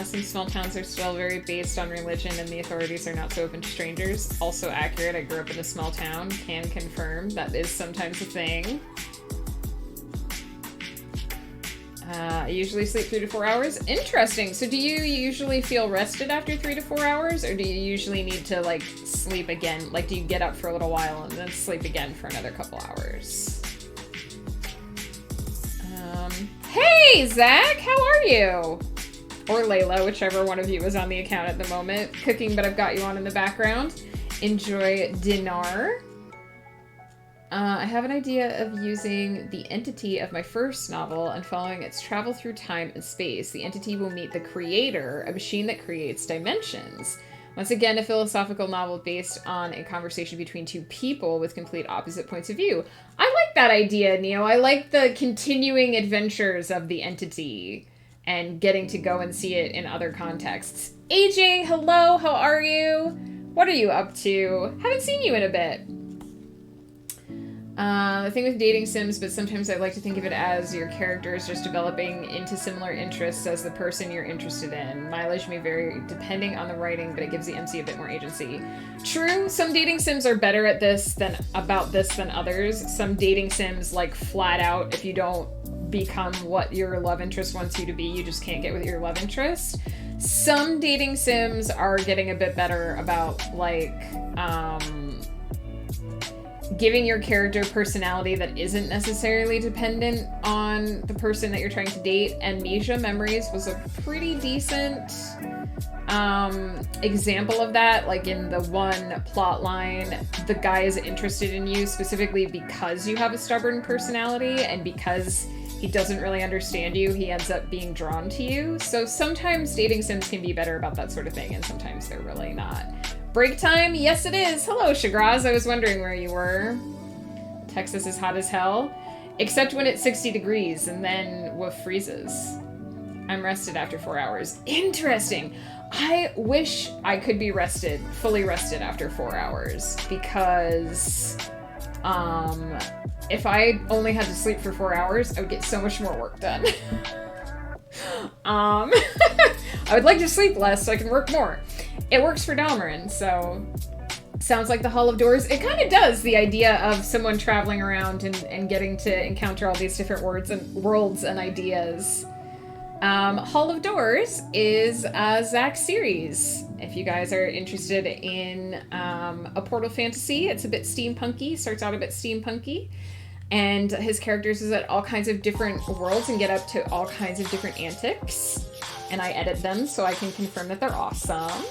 Some small towns are still very based on religion, and the authorities are not so open to strangers. Also accurate, I grew up in a small town, can confirm that is sometimes a thing. I usually sleep 3 to 4 hours. Interesting. So do you usually feel rested after 3 to 4 hours, or do you usually need to, like, sleep again? Like, do you get up for a little while and then sleep again for another couple hours? Hey, Zach! How are you? Or Layla, whichever one of you is on the account at the moment. Cooking, but I've got you on in the background. Enjoy dinner. I have an idea of using the entity of my first novel and following its travel through time and space. The entity will meet the creator, a machine that creates dimensions. Once again, a philosophical novel based on a conversation between two people with complete opposite points of view. I like that idea, Neo. I like the continuing adventures of the entity and getting to go and see it in other contexts. AJ, hello, how are you? What are you up to? Haven't seen you in a bit. The thing with dating sims, but sometimes I like to think of it as your character is just developing into similar interests as the person you're interested in. Mileage may vary depending on the writing, but it gives the MC a bit more agency. True, some dating sims are better at this than others. Some dating sims, like, flat out, if you don't become what your love interest wants you to be, you just can't get with your love interest. Some dating sims are getting a bit better about, like, giving your character personality that isn't necessarily dependent on the person that you're trying to date. Amnesia Memories was a pretty decent example of that. Like, in the one plot line, the guy is interested in you specifically because you have a stubborn personality and because he doesn't really understand you, he ends up being drawn to you. So sometimes dating sims can be better about that sort of thing, and sometimes they're really not. Break time? Yes, it is. Hello, Shagraz. I was wondering where you were. Texas is hot as hell. Except when it's 60 degrees, and then woof freezes. I'm rested after 4 hours. Interesting. I wish I could be rested, fully rested after 4 hours, because if I only had to sleep for 4 hours, I would get so much more work done. I would like to sleep less so I can work more. It works for Dahmerin, so sounds like the Hall of Doors. It kind of does, the idea of someone traveling around and getting to encounter all these different worlds and ideas. Hall of Doors is a Zach series. If you guys are interested in a portal fantasy, it's a bit steampunky, starts out a bit steampunky, and his characters is at all kinds of different worlds and get up to all kinds of different antics, and I edit them so I can confirm that they're awesome.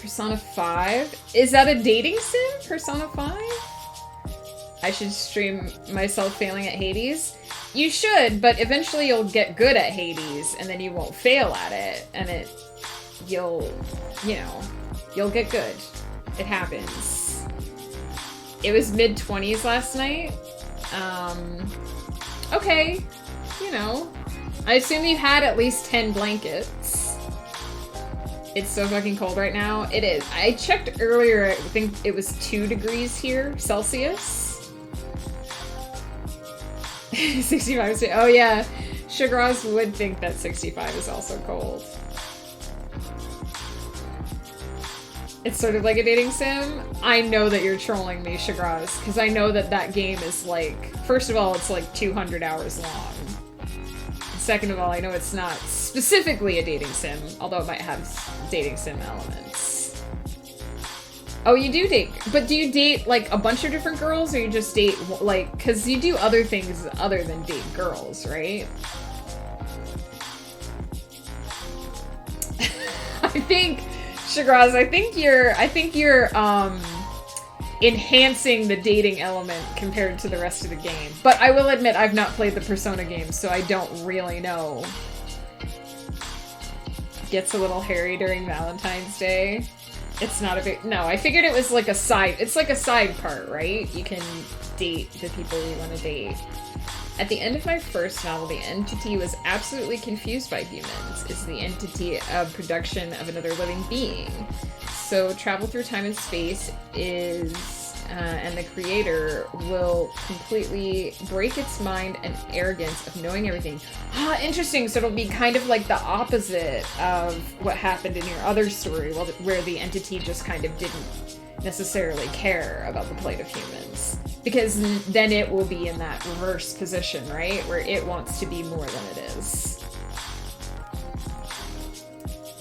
Persona 5. Is that a dating sim? Persona 5? I should stream myself failing at Hades. You should, but eventually you'll get good at Hades, and then you won't fail at it, and you'll get good. It happens. It was mid-20s last night. Okay, I assume you had at least 10 blankets. It's so fucking cold right now. It is. I checked earlier, I think it was 2 degrees here, Celsius. 65. Oh yeah, Shagraz would think that 65 is also cold. It's sort of like a dating sim. I know that you're trolling me, Shagraz, because I know that game is like, first of all, it's like 200 hours long. Second of all, I know it's not specifically a dating sim, although it might have dating sim elements. Oh, you do date, but do you date like a bunch of different girls, or you just date like, because you do other things other than date girls, right? I think, Shagraz, I think you're enhancing the dating element compared to the rest of the game. But I will admit, I've not played the Persona games, so I don't really know. Gets a little hairy during Valentine's Day. It's not a big... No, I figured it was like a side... It's like a side part, right? You can date the people you want to date. At the end of my first novel, the entity was absolutely confused by humans. Is the entity a production of another living being? So travel through time and space is... and the creator will completely break its mind and arrogance of knowing everything. Ah, interesting. So it'll be kind of like the opposite of what happened in your other story, where the entity just kind of didn't necessarily care about the plight of humans. Because then it will be in that reverse position, right? Where it wants to be more than it is.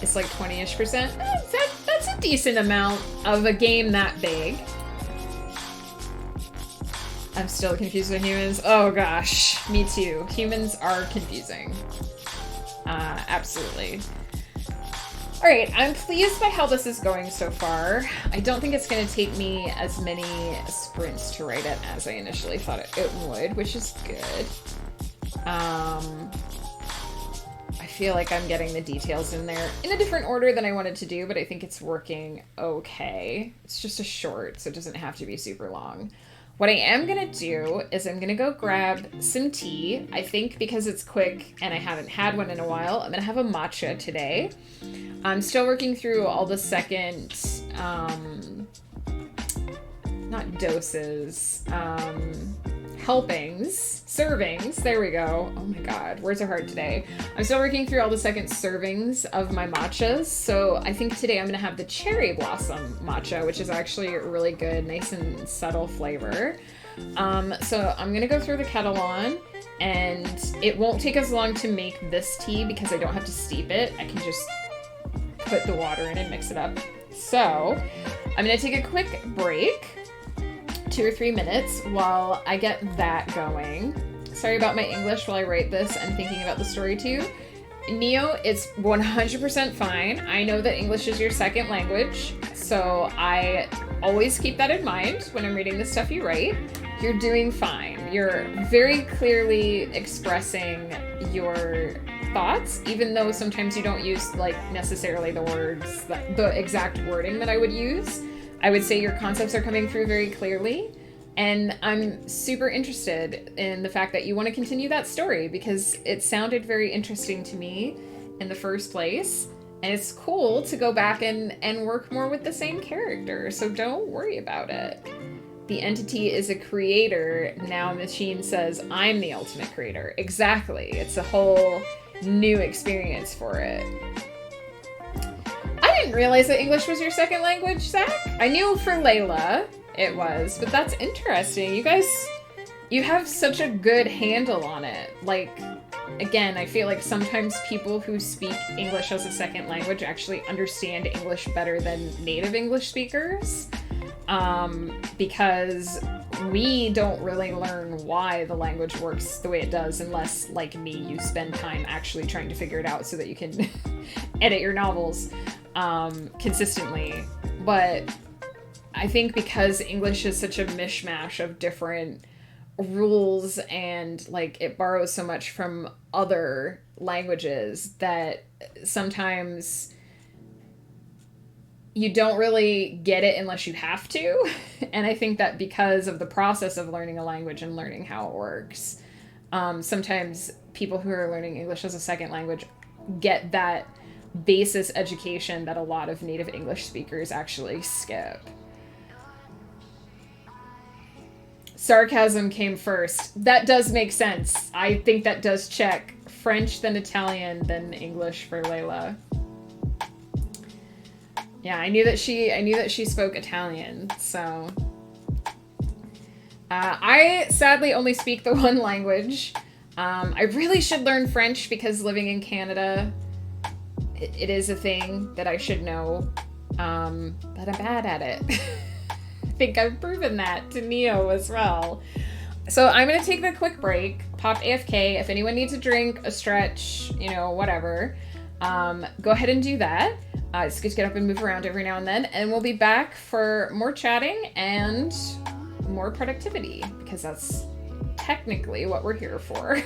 It's like 20-ish%. That's a decent amount of a game that big. I'm still confused with humans. Oh gosh, me too. Humans are confusing. Absolutely. Alright, I'm pleased by how this is going so far. I don't think it's going to take me as many sprints to write it as I initially thought it would, which is good. I feel like I'm getting the details in there in a different order than I wanted to do, but I think it's working okay. It's just a short, so it doesn't have to be super long. What I am going to do is I'm going to go grab some tea. I think because it's quick and I haven't had one in a while, I'm going to have a matcha today. I'm still working through all the second, not doses, helpings, servings, there we go. Oh my god, words are hard today. I'm still working through all the second servings of my matchas, so I think today I'm gonna have the cherry blossom matcha, which is actually really good, nice and subtle flavor. So I'm gonna go throw the kettle on, and it won't take as long to make this tea because I don't have to steep it. I can just put the water in and mix it up. So I'm gonna take a quick break, 2 or 3 minutes, while I get that going. Sorry about my English while I write this. I'm thinking about the story too. Neo, it's 100% fine. I know that English is your second language, so I always keep that in mind when I'm reading the stuff you write. You're doing fine. you're very clearly expressing your thoughts, even though sometimes you don't use like necessarily the words, the exact wording that I would use. I would say your concepts are coming through very clearly. And I'm super interested in the fact that you want to continue that story because it sounded very interesting to me in the first place. And it's cool to go back and work more with the same character. So don't worry about it. The entity is a creator. Now machine says, I'm the ultimate creator. Exactly. It's a whole new experience for it. I didn't realize that English was your second language, Zach. I knew for Layla it was, but that's interesting. You guys, you have such a good handle on it. Like, again, I feel like sometimes people who speak English as a second language actually understand English better than native English speakers. Because we don't really learn why the language works the way it does unless, like me, you spend time actually trying to figure it out so that you can edit your novels consistently. But I think because English is such a mishmash of different rules and like it borrows so much from other languages that sometimes you don't really get it unless you have to. And I think that because of the process of learning a language and learning how it works, sometimes people who are learning English as a second language get that basis education that a lot of native English speakers actually skip. Sarcasm came first. That does make sense. I think that does check. French, then Italian, then English for Layla. Yeah, I knew that she spoke Italian, so I sadly only speak the one language. I really should learn French because living in Canada, it is a thing that I should know, but I'm bad at it. I think I've proven that to Neo as well. So I'm going to take the quick break, pop AFK. If anyone needs a drink, a stretch, you know, whatever, go ahead and do that. It's good to get up and move around every now and then. And we'll be back for more chatting and more productivity because that's technically what we're here for.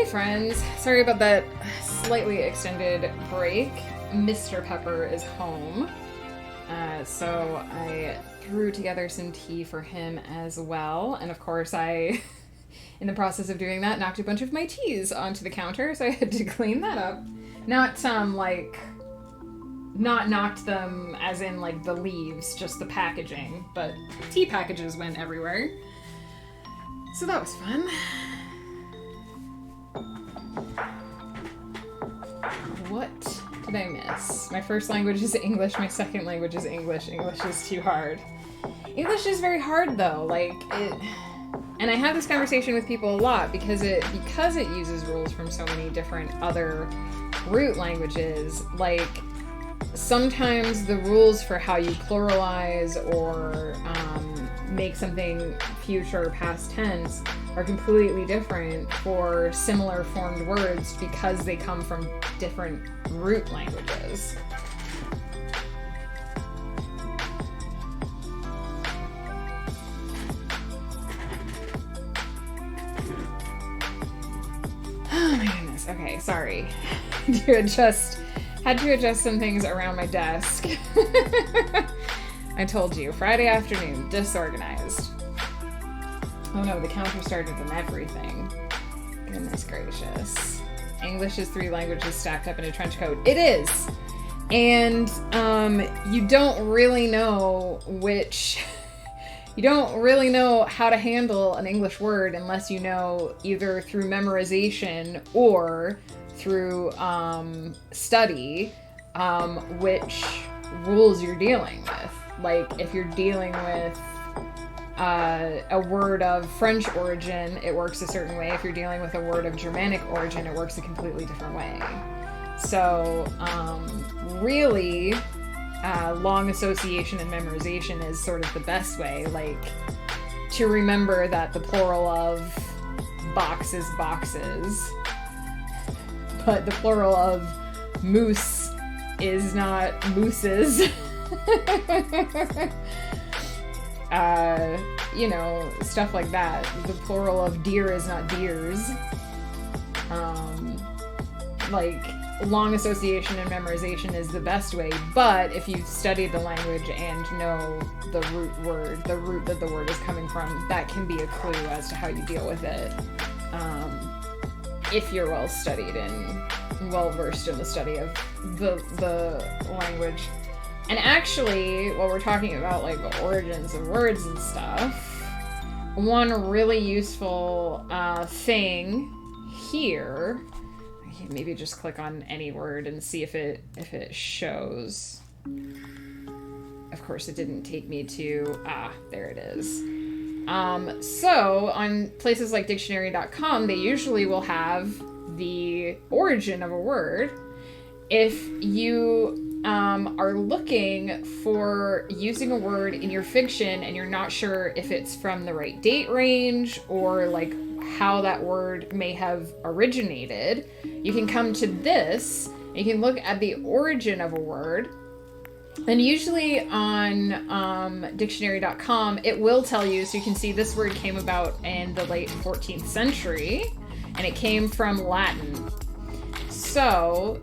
Hey friends, sorry about that slightly extended break. Mr. Pepper is home, so I threw together some tea for him as well, and of course I, in the process of doing that, knocked a bunch of my teas onto the counter, so I had to clean that up. Not knocked them as in like the leaves, just the packaging, but tea packages went everywhere. So that was fun. What did I miss? My first language is English, my second language is English. English is too hard. English is very hard though, and I have this conversation with people a lot because it uses rules from so many different other root languages. Like, sometimes the rules for how you pluralize or make something future or past tense are completely different for similar formed words because they come from different root languages. Oh my goodness. Okay, sorry. Had to adjust some things around my desk. I told you, Friday afternoon, disorganized. Oh no, the counter started and everything. Goodness gracious. English is 3 languages stacked up in a trench coat. It is! And you don't really know you don't really know how to handle an English word unless you know either through memorization or through study which rules you're dealing with. Like, if you're dealing with a word of French origin, it works a certain way. If you're dealing with a word of Germanic origin, it works a completely different way. So, really, long association and memorization is sort of the best way. Like, to remember that the plural of box is boxes, but the plural of moose is not mooses. Stuff like that. The plural of deer is not deers. Long association and memorization is the best way, but if you've studied the language and know the root word, the root that the word is coming from, that can be a clue as to how you deal with it. If you're well studied and well versed in the study of the language. And actually, while we're talking about like the origins of words and stuff, one really useful thing here, maybe just click on any word and see if it shows. Of course, it didn't take me to, there it is. So on places like dictionary.com, they usually will have the origin of a word. If you are looking for using a word in your fiction and you're not sure if it's from the right date range or like how that word may have originated, you can come to this and you can look at the origin of a word. And usually on dictionary.com, it will tell you, so you can see this word came about in the late 14th century and it came from Latin. So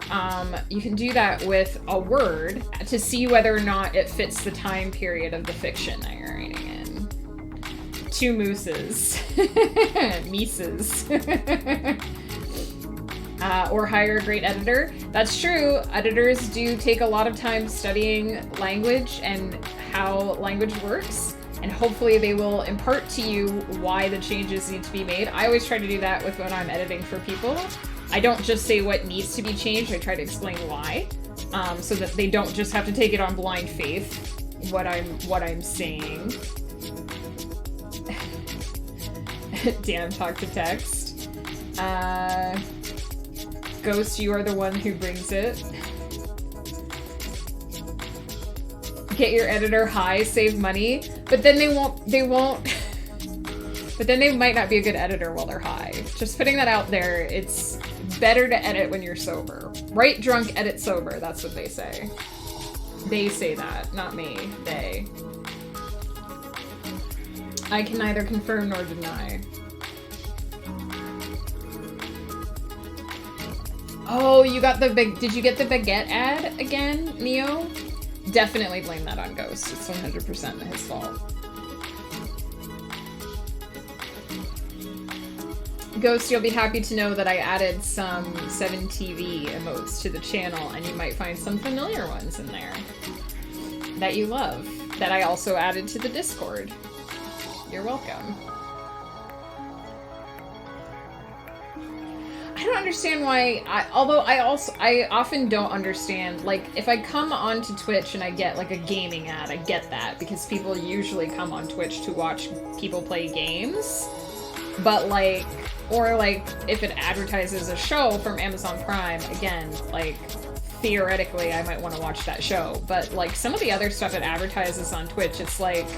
you can do that with a word to see whether or not it fits the time period of the fiction that you're writing in. 2 mooses. Mises. Or hire a great editor. That's true. Editors do take a lot of time studying language and how language works. And hopefully they will impart to you why the changes need to be made. I always try to do that with when I'm editing for people. I don't just say what needs to be changed, I try to explain why, so that they don't just have to take it on blind faith, what I'm saying. Damn, talk to text. Ghost, you are the one who brings it. Get your editor high, save money, but then they won't, but then they might not be a good editor while they're high. Just putting that out there, it's better to edit when you're sober. Write drunk, edit sober, that's what they say. They say that, not me, they. I can neither confirm nor deny. Oh, you got the big... Did you get the baguette ad again, Neo? Definitely blame that on Ghost. It's 100% his fault. Ghost, you'll be happy to know that I added some 7TV emotes to the channel, and you might find some familiar ones in there that you love, that I also added to the Discord. You're welcome. I don't understand why, although I often don't understand, like, if I come onto Twitch and I get, like, a gaming ad, I get that, because people usually come on Twitch to watch people play games, but, like, or, like, if it advertises a show from Amazon Prime, again, like, theoretically, I might want to watch that show, but, like, some of the other stuff it advertises on Twitch, it's like,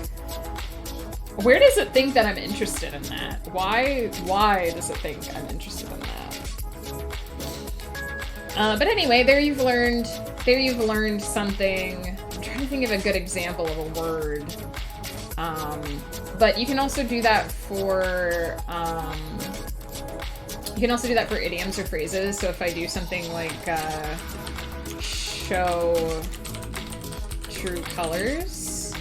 where does it think that I'm interested in that? Why does it think I'm interested in that? But anyway, there you've learned something. I'm trying to think of a good example of a word. But you can also do that for, idioms or phrases. So if I do something like, show true colors,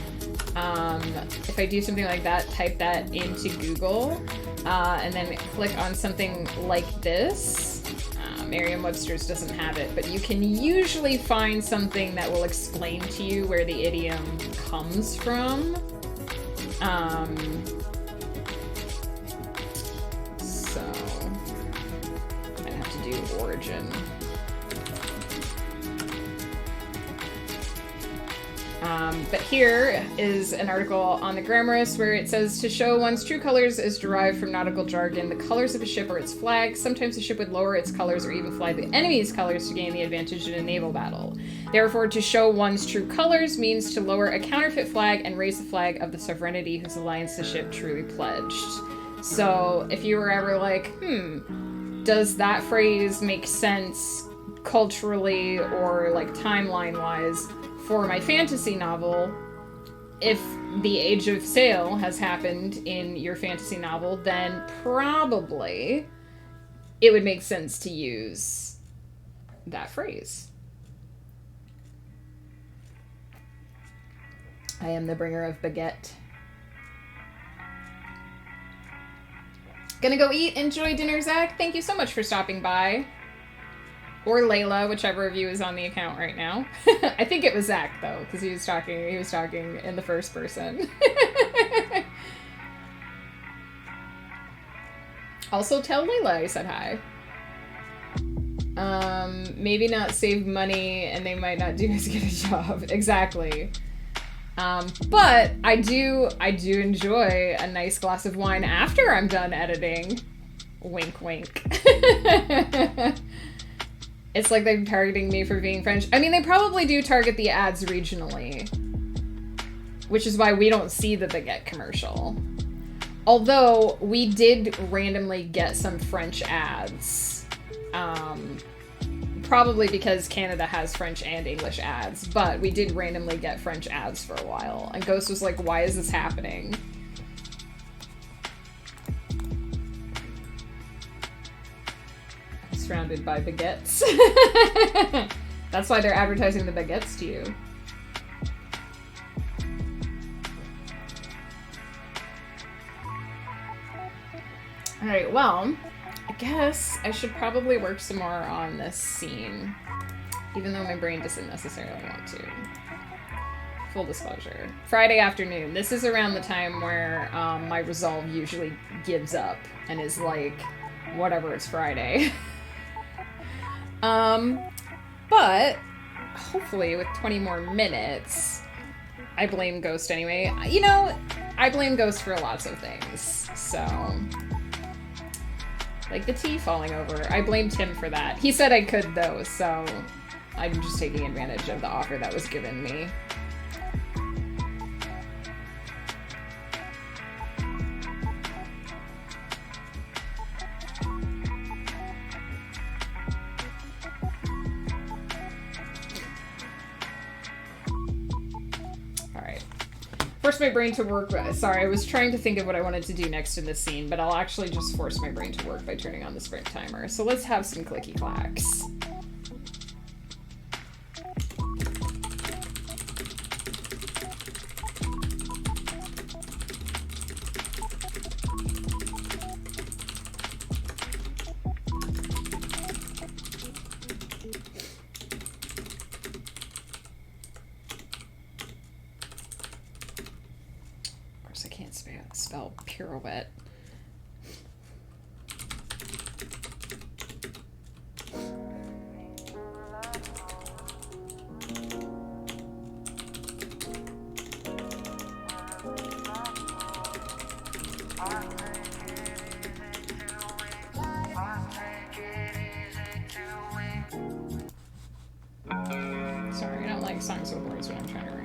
if I do something like that, type that into Google, and then click on something like this. Merriam-Webster's doesn't have it, but you can usually find something that will explain to you where the idiom comes from. So, I might have to do origin. But here is an article on the Grammarist where it says, to show one's true colors is derived from nautical jargon. The colors of a ship are its flag. Sometimes a ship would lower its colors or even fly the enemy's colors to gain the advantage in a naval battle. Therefore, to show one's true colors means to lower a counterfeit flag and raise the flag of the sovereignty whose alliance the ship truly pledged. So, if you were ever like, does that phrase make sense culturally or, like, timeline-wise for my fantasy novel? If the Age of Sail has happened in your fantasy novel, then probably it would make sense to use that phrase. I am the bringer of baguette. Gonna go eat. Enjoy dinner, Zach. Thank you so much for stopping by. Or Layla, whichever of you is on the account right now. I think it was Zach, though, because he was talking in the first person. Also, tell Layla I said hi. Maybe not save money, and they might not do as good a job. Exactly. But I do enjoy a nice glass of wine after I'm done editing. Wink, wink. It's like they're targeting me for being French. I mean, they probably do target the ads regionally, which is why we don't see the baguette commercial. Although, we did randomly get some French ads. Probably because Canada has French and English ads, but we did randomly get French ads for a while. And Ghost was like, why is this happening? Surrounded by baguettes. That's why they're advertising the baguettes to you. Alright, well, I guess I should probably work some more on this scene, even though my brain doesn't necessarily want to. Full disclosure. Friday afternoon. This is around the time where my resolve usually gives up and is like, whatever, it's Friday. But hopefully with 20 more minutes, I blame Ghost anyway. You know, I blame Ghost for lots of things, so, like the tea falling over. I blamed him for that. He said I could though, so I'm just taking advantage of the offer that was given me. Force my brain to work. Sorry, I was trying to think of what I wanted to do next in this scene, but I'll actually just force my brain to work by turning on the sprint timer. So let's have some clicky clacks. spell pirouette. Sorry, I don't like songs with words when I'm trying to read.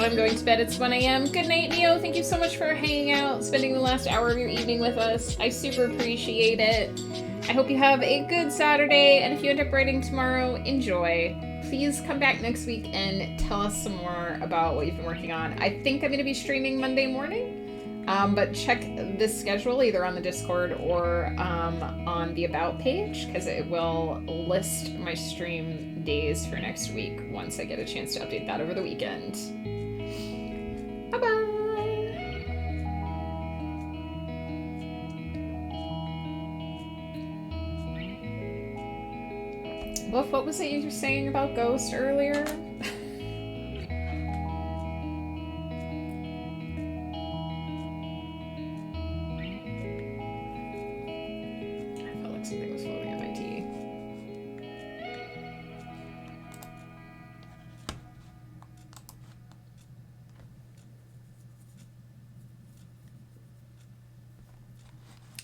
I'm going to bed. It's 1 a.m. Good night, Neo. Thank you so much for hanging out, spending the last hour of your evening with us. I super appreciate it. I hope you have a good Saturday, and if you end up writing tomorrow, enjoy. Please come back next week and tell us some more about what you've been working on. I think I'm going to be streaming Monday morning, but check this schedule either on the Discord or on the About page, because it will list my stream days for next week once I get a chance to update that over the weekend. Bye-bye! Wolf, what was it you were saying about Ghost earlier? I felt like something was floating in my tea.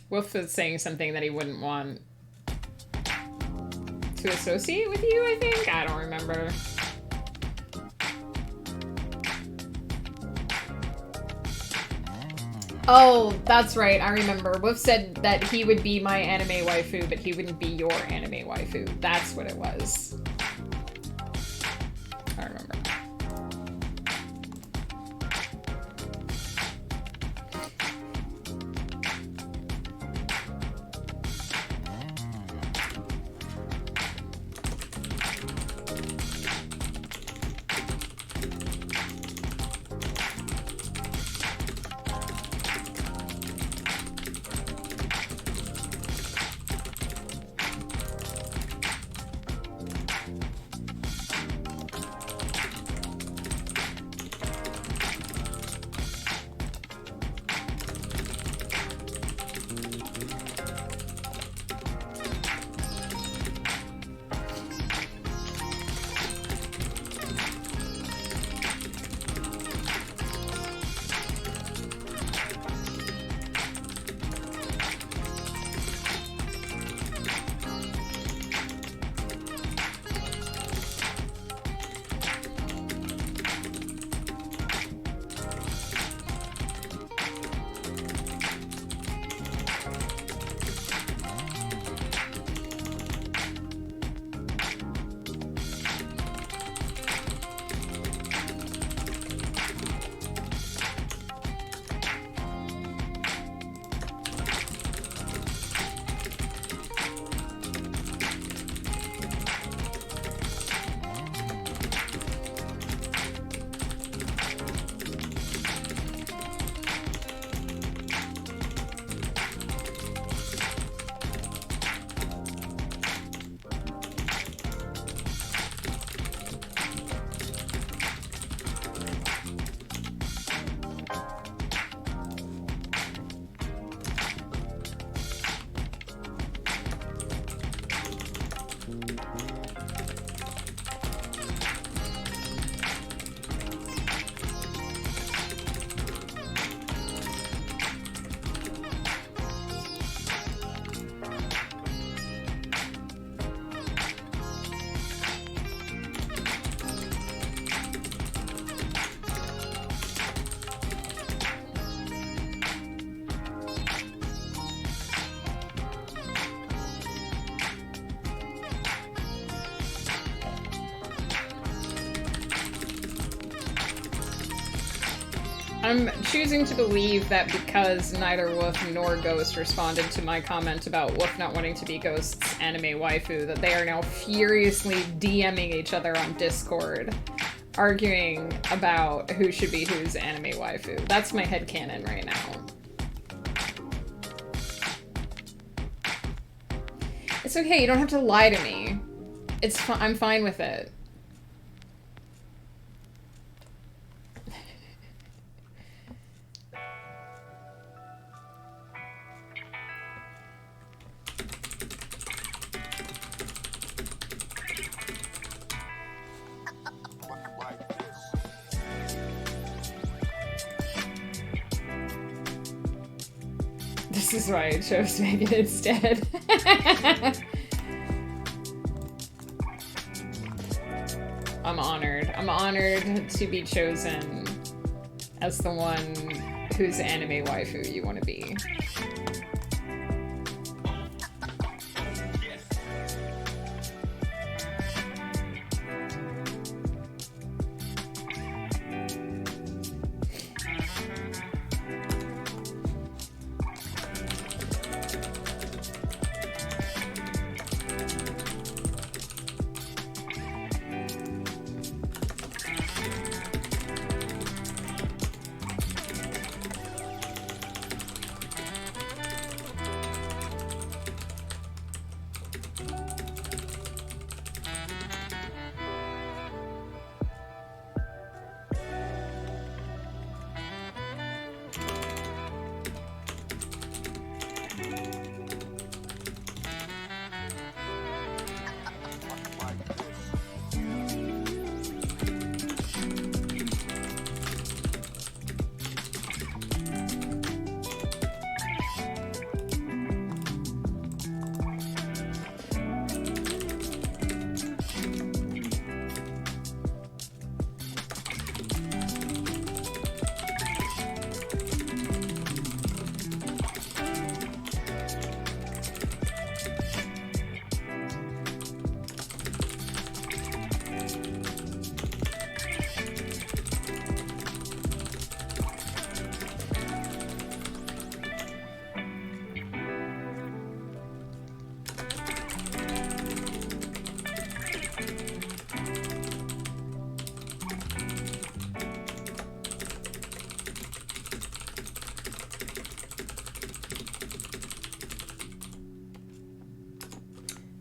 Wolf was saying something that he wouldn't want to associate with you, I think? I don't remember. Oh, that's right, I remember. Wolf said that he would be my anime waifu, but he wouldn't be your anime waifu. That's what it was. I remember. I'm choosing to believe that because neither Wolf nor Ghost responded to my comment about Wolf not wanting to be Ghost's anime waifu, that they are now furiously DMing each other on Discord, arguing about who should be whose anime waifu. That's my headcanon right now. It's okay, you don't have to lie to me. I'm fine with it. This is why I chose Megan instead. I'm honored. I'm honored to be chosen as the one whose anime waifu you want to be.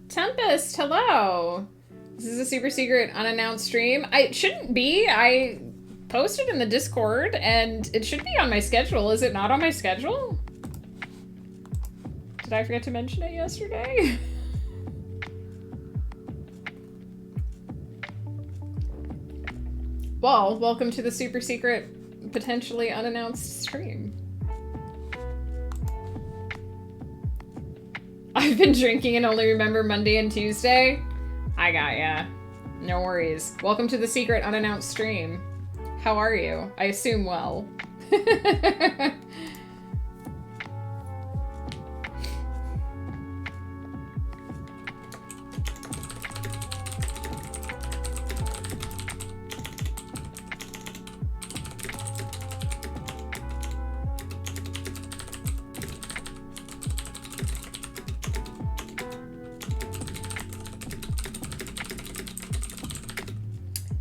Tempest, hello! This is a super secret unannounced stream. It shouldn't be. I posted in the Discord and it should be on my schedule. Is it not on my schedule? Did I forget to mention it yesterday? Well, welcome to the super secret, potentially unannounced stream. I've been drinking and only remember Monday and Tuesday. I got ya. No worries. Welcome to the secret unannounced stream. How are you? I assume well.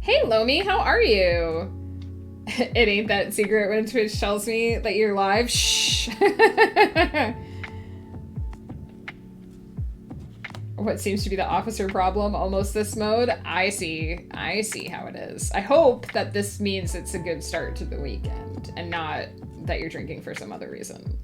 Hey Lomi, how are you? It ain't that secret when Twitch tells me that you're live. Shh. What seems to be the officer problem, almost this mode. I see how it is. I hope that this means it's a good start to the weekend and not that you're drinking for some other reason.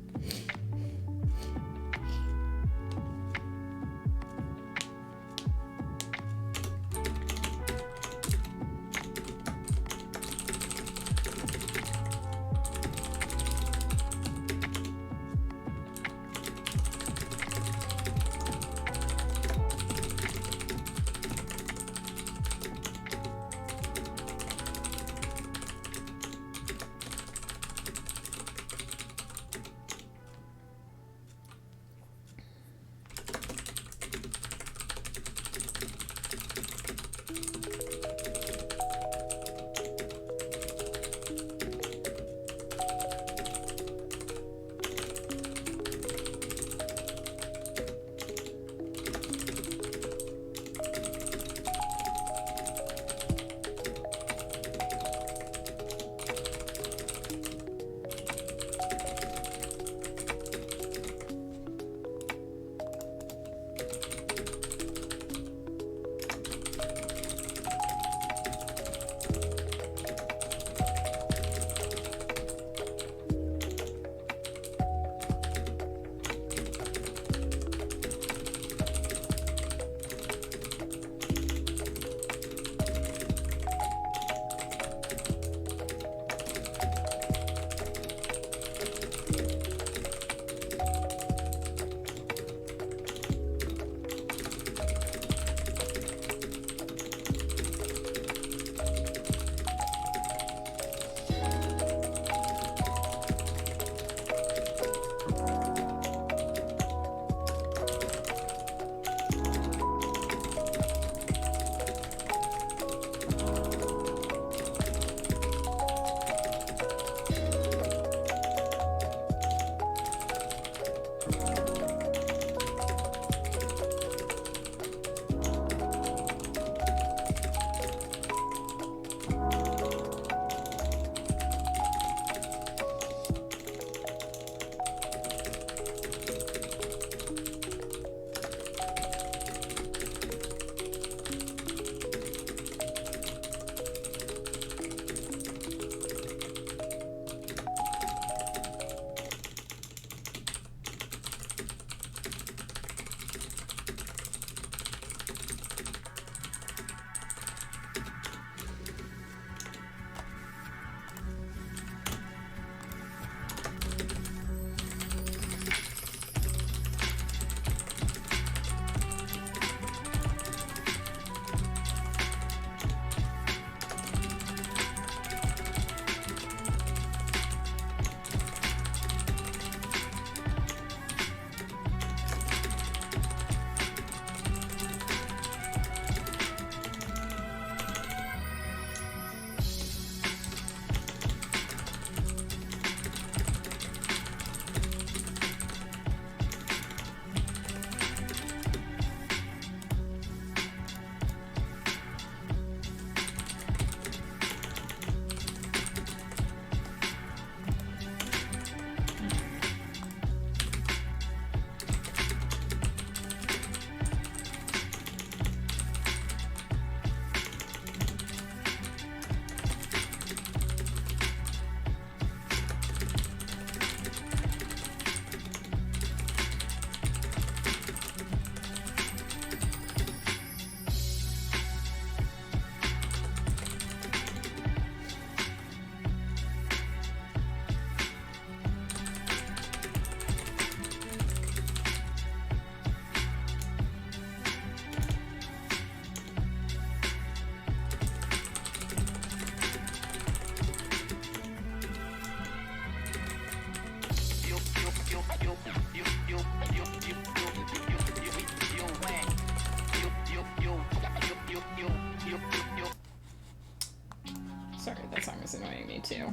too.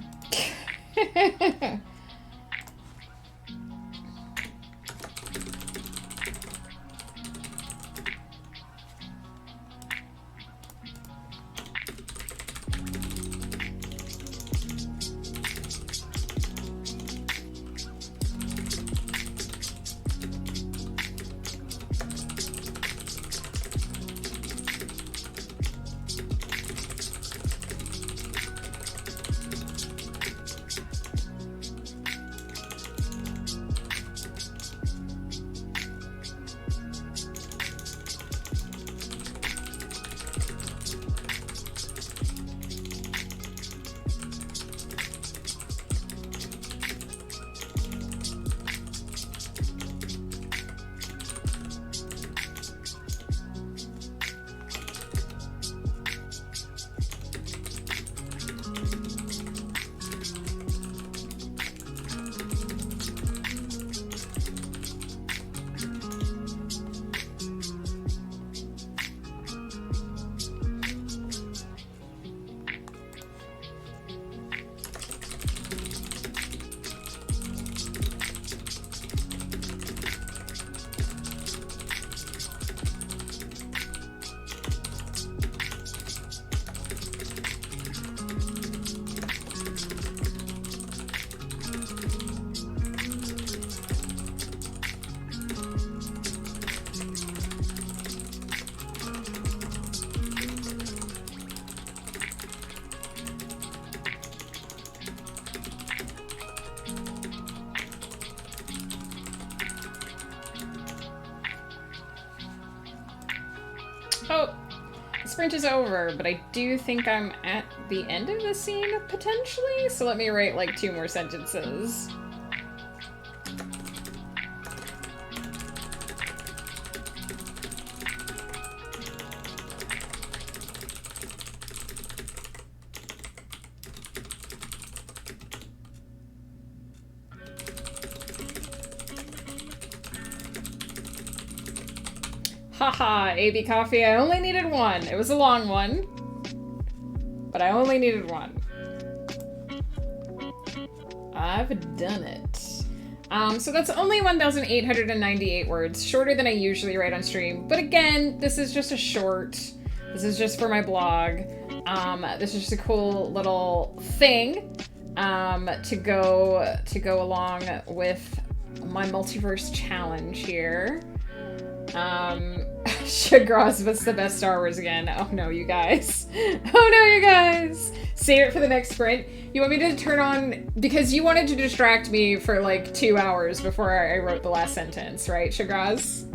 Oh, the sprint is over, but I do think I'm at the end of the scene, potentially? So let me write like 2 more sentences. Haha, AB coffee, I only needed 1. It was a long one, but I only needed 1. I've done it. So that's only 1,898 words, shorter than I usually write on stream. But again, this is just a short. This is just for my blog. This is just a cool little thing to go along with my multiverse challenge here. Shagraz, what's the best Star Wars again? Oh no, you guys. Oh no, you guys. Save it for the next sprint. You want me to turn on, because you wanted to distract me for like 2 hours before I wrote the last sentence, right, Shagraz?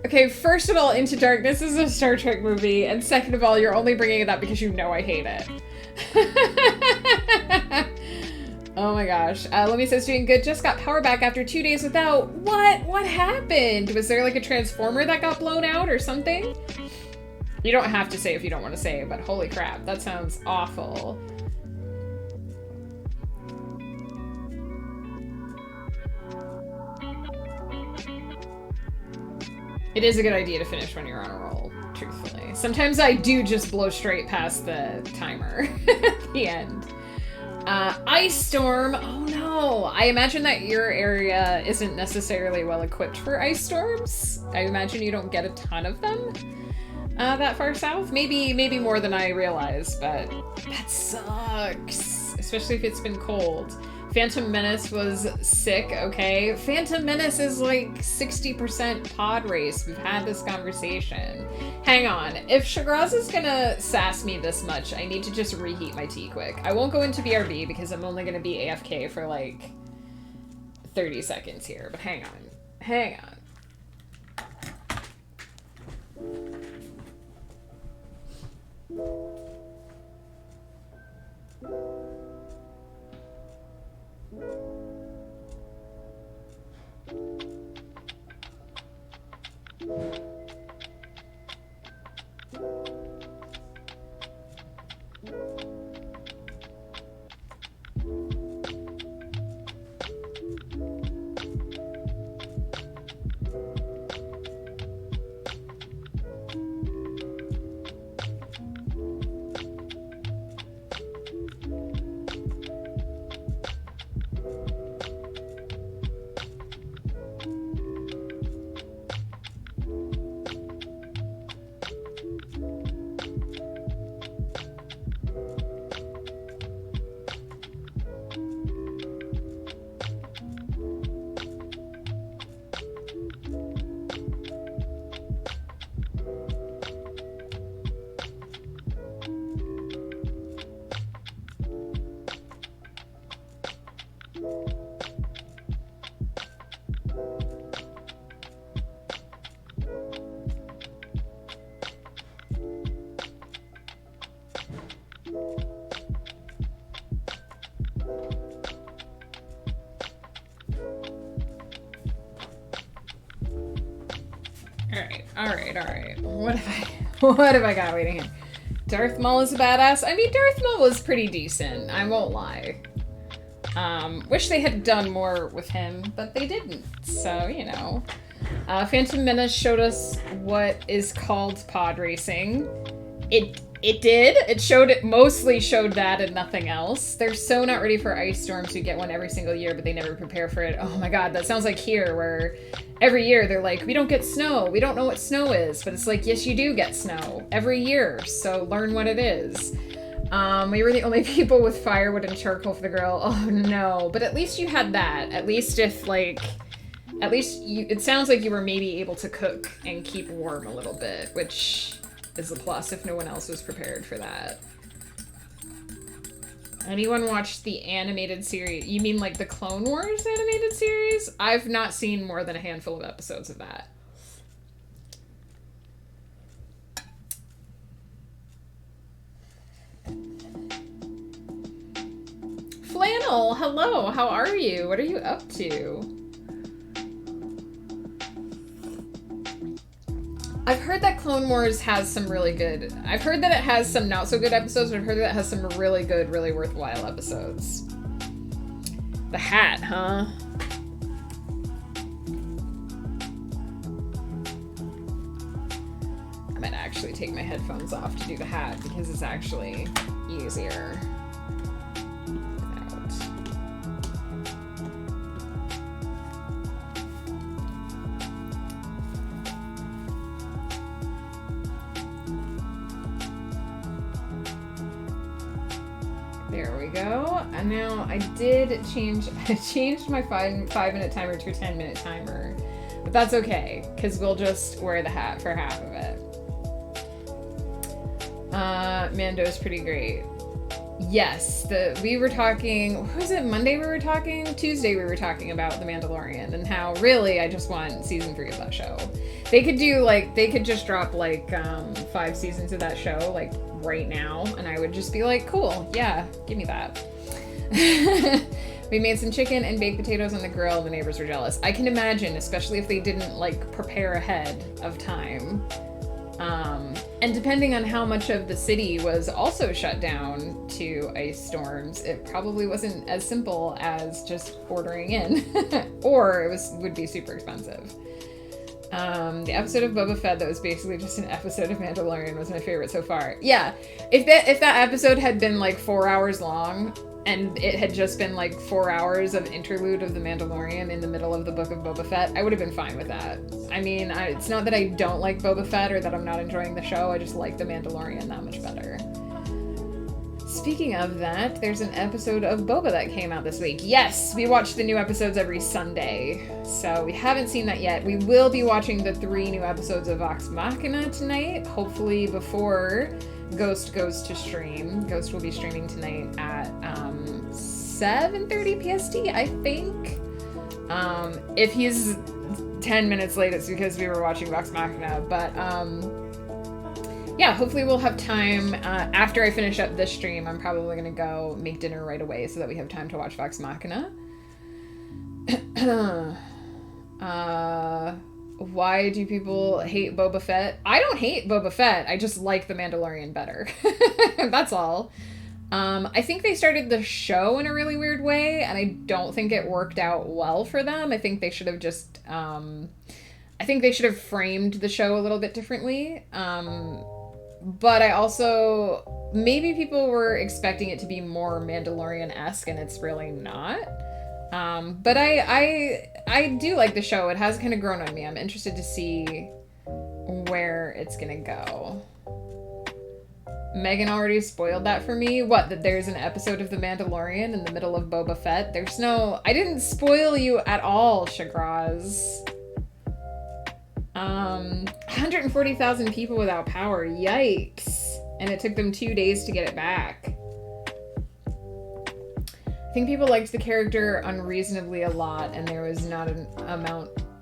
Okay, first of all, Into Darkness is a Star Trek movie, and second of all, you're only bringing it up because you know I hate it. Oh my gosh. Let me says doing good. Just got power back after 2 days without. What happened? Was there like a transformer that got blown out or something? You don't have to say if you don't want to say, but holy crap, that sounds awful. It is a good idea to finish when you're on a roll, truthfully. Sometimes I do just blow straight past the timer at the end. Ice storm. Oh no. I imagine that your area isn't necessarily well equipped for ice storms. I imagine you don't get a ton of them that far south. Maybe more than I realize, but that sucks. Especially if it's been cold. Phantom Menace was sick, okay? Phantom Menace is like 60% pod race. We've had this conversation. Hang on. If Shagraz is gonna sass me this much, I need to just reheat my tea quick. I won't go into BRB because I'm only gonna be AFK for like 30 seconds here, but hang on. Hang on. alright. What have I got waiting here? Darth Maul is a badass. I mean, Darth Maul was pretty decent. I won't lie. Wish they had done more with him, but they didn't. So, you know. Phantom Menace showed us what is called pod racing. It did. It mostly showed that and nothing else. They're so not ready for ice storms. We get one every single year, but they never prepare for it. Oh my god, that sounds like here, where every year they're like, we don't get snow. We don't know what snow is. But it's like, yes, you do get snow every year. So learn what it is. We were the only people with firewood and charcoal for the grill. Oh no. But at least you had that. At least it sounds like you were maybe able to cook and keep warm a little bit, which is a plus if no one else was prepared for that. Anyone watched the animated series? You mean like the Clone Wars animated series? I've not seen more than a handful of episodes of that. Flannel, hello, how are you? What are you up to? I've heard that Clone Wars has some really good... I've heard that it has some not so good episodes, but I've heard that it has some really good, really worthwhile episodes. The hat, huh? I might actually take my headphones off to do the hat because it's actually easier. There we go. And now I changed my 5-minute timer to a 10-minute timer. But that's okay, because we'll just wear the hat for half of it. Mando's pretty great. Yes, we were talking, what was it, Monday we were talking? Tuesday we were talking about The Mandalorian and how really I just want season 3 of that show. They could just drop 5 seasons of that show right now and I would just be like, cool, yeah, give me that. We made some chicken and baked potatoes on the grill and the neighbors were jealous. I can imagine, especially if they didn't prepare ahead of time. And depending on how much of the city was also shut down to ice storms, it probably wasn't as simple as just ordering in, or it would be super expensive. The episode of Boba Fett that was basically just an episode of Mandalorian was my favorite so far. Yeah, if that episode had been 4 hours long, and it had just been 4 hours of interlude of The Mandalorian in the middle of the book of Boba Fett, I would have been fine with that. I mean, it's not that I don't like Boba Fett or that I'm not enjoying the show, I just like The Mandalorian that much better. Speaking of that, there's an episode of Boba that came out this week. Yes, we watch the new episodes every Sunday, so we haven't seen that yet. We will be watching the 3 new episodes of Vox Machina tonight, hopefully before Ghost goes to stream. Ghost will be streaming tonight at 7:30 PST, I think. If he's 10 minutes late, it's because we were watching Vox Machina, but yeah, hopefully we'll have time. After I finish up this stream, I'm probably gonna go make dinner right away so that we have time to watch Vox Machina. Why do people hate Boba Fett? I don't hate Boba Fett. I just like The Mandalorian better. That's all. I think they started the show in a really weird way, and I don't think it worked out well for them. I think they should have just... I think they should have framed the show a little bit differently. But I also... Maybe people were expecting it to be more Mandalorian-esque, and it's really not. But I do like the show. It has kind of grown on me. I'm interested to see where it's gonna go. Megan already spoiled that for me. What, that there's an episode of The Mandalorian in the middle of Boba Fett? There's no... I didn't spoil you at all, Shagraz. 140,000 people without power. Yikes. And it took them 2 days to get it back. I think people liked the character unreasonably a lot, and there was not an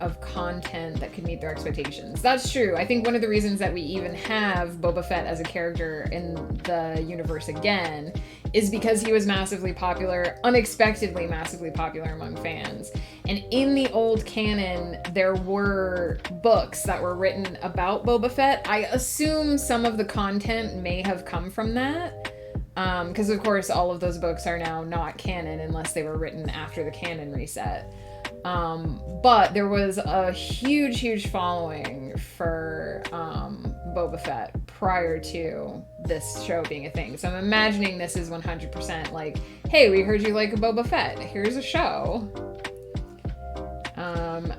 of content that could meet their expectations. That's true. I think one of the reasons that we even have Boba Fett as a character in the universe again is because he was massively popular, unexpectedly massively popular among fans. And in the old canon, there were books that were written about Boba Fett. I assume some of the content may have come from that. Because of course all of those books are now not canon unless they were written after the canon reset. But there was a huge following for Boba Fett prior to this show being a thing. So I'm imagining this is 100% like, hey, we heard you like a Boba Fett. Here's a show.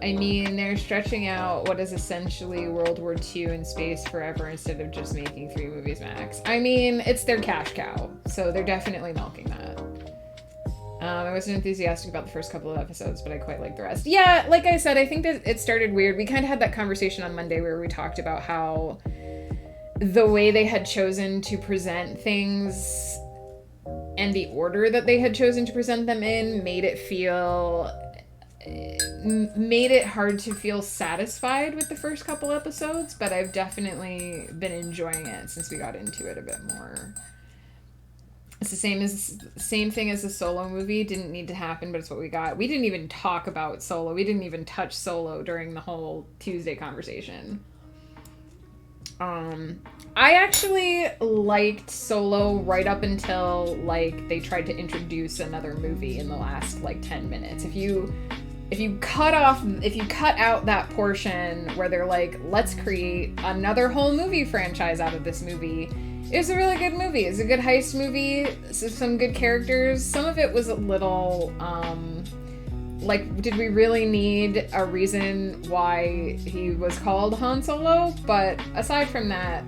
I mean, they're stretching out what is essentially World War II in space forever instead of just making 3 movies max. I mean, it's their cash cow, so they're definitely milking that. I wasn't enthusiastic about the first couple of episodes, but I quite like the rest. Yeah, like I said, I think that it started weird. We kind of had that conversation on Monday where we talked about how the way they had chosen to present things and the order that they had chosen to present them in made it hard to feel satisfied with the first couple episodes, but I've definitely been enjoying it since we got into it a bit more. It's the same thing as the Solo movie. Didn't need to happen, but it's what we got. We didn't even talk about Solo. We didn't even touch Solo during the whole Tuesday conversation. I actually liked Solo right up until like they tried to introduce another movie in the last like 10 minutes. If you cut out that portion where they're like, let's create another whole movie franchise out of this movie, it was a really good movie. It's a good heist movie, some good characters. Some of it was a little, like, did we really need a reason why he was called Han Solo? But aside from that,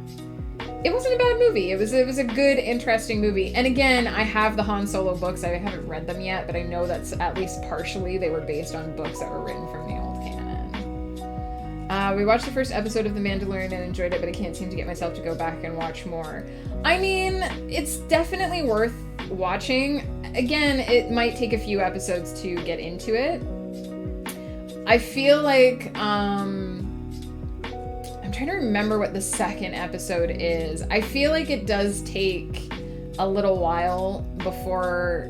it wasn't a bad movie. It was a good, interesting movie. And again, I have the Han Solo books. I haven't read them yet, but I know that's at least partially they were based on books that were written from the old canon. We watched the first episode of The Mandalorian and enjoyed it, but I can't seem to get myself to go back and watch more. I mean, it's definitely worth watching. Again, it might take a few episodes to get into it. I feel like, I'm trying to remember what the second episode is. I feel like it does take a little while before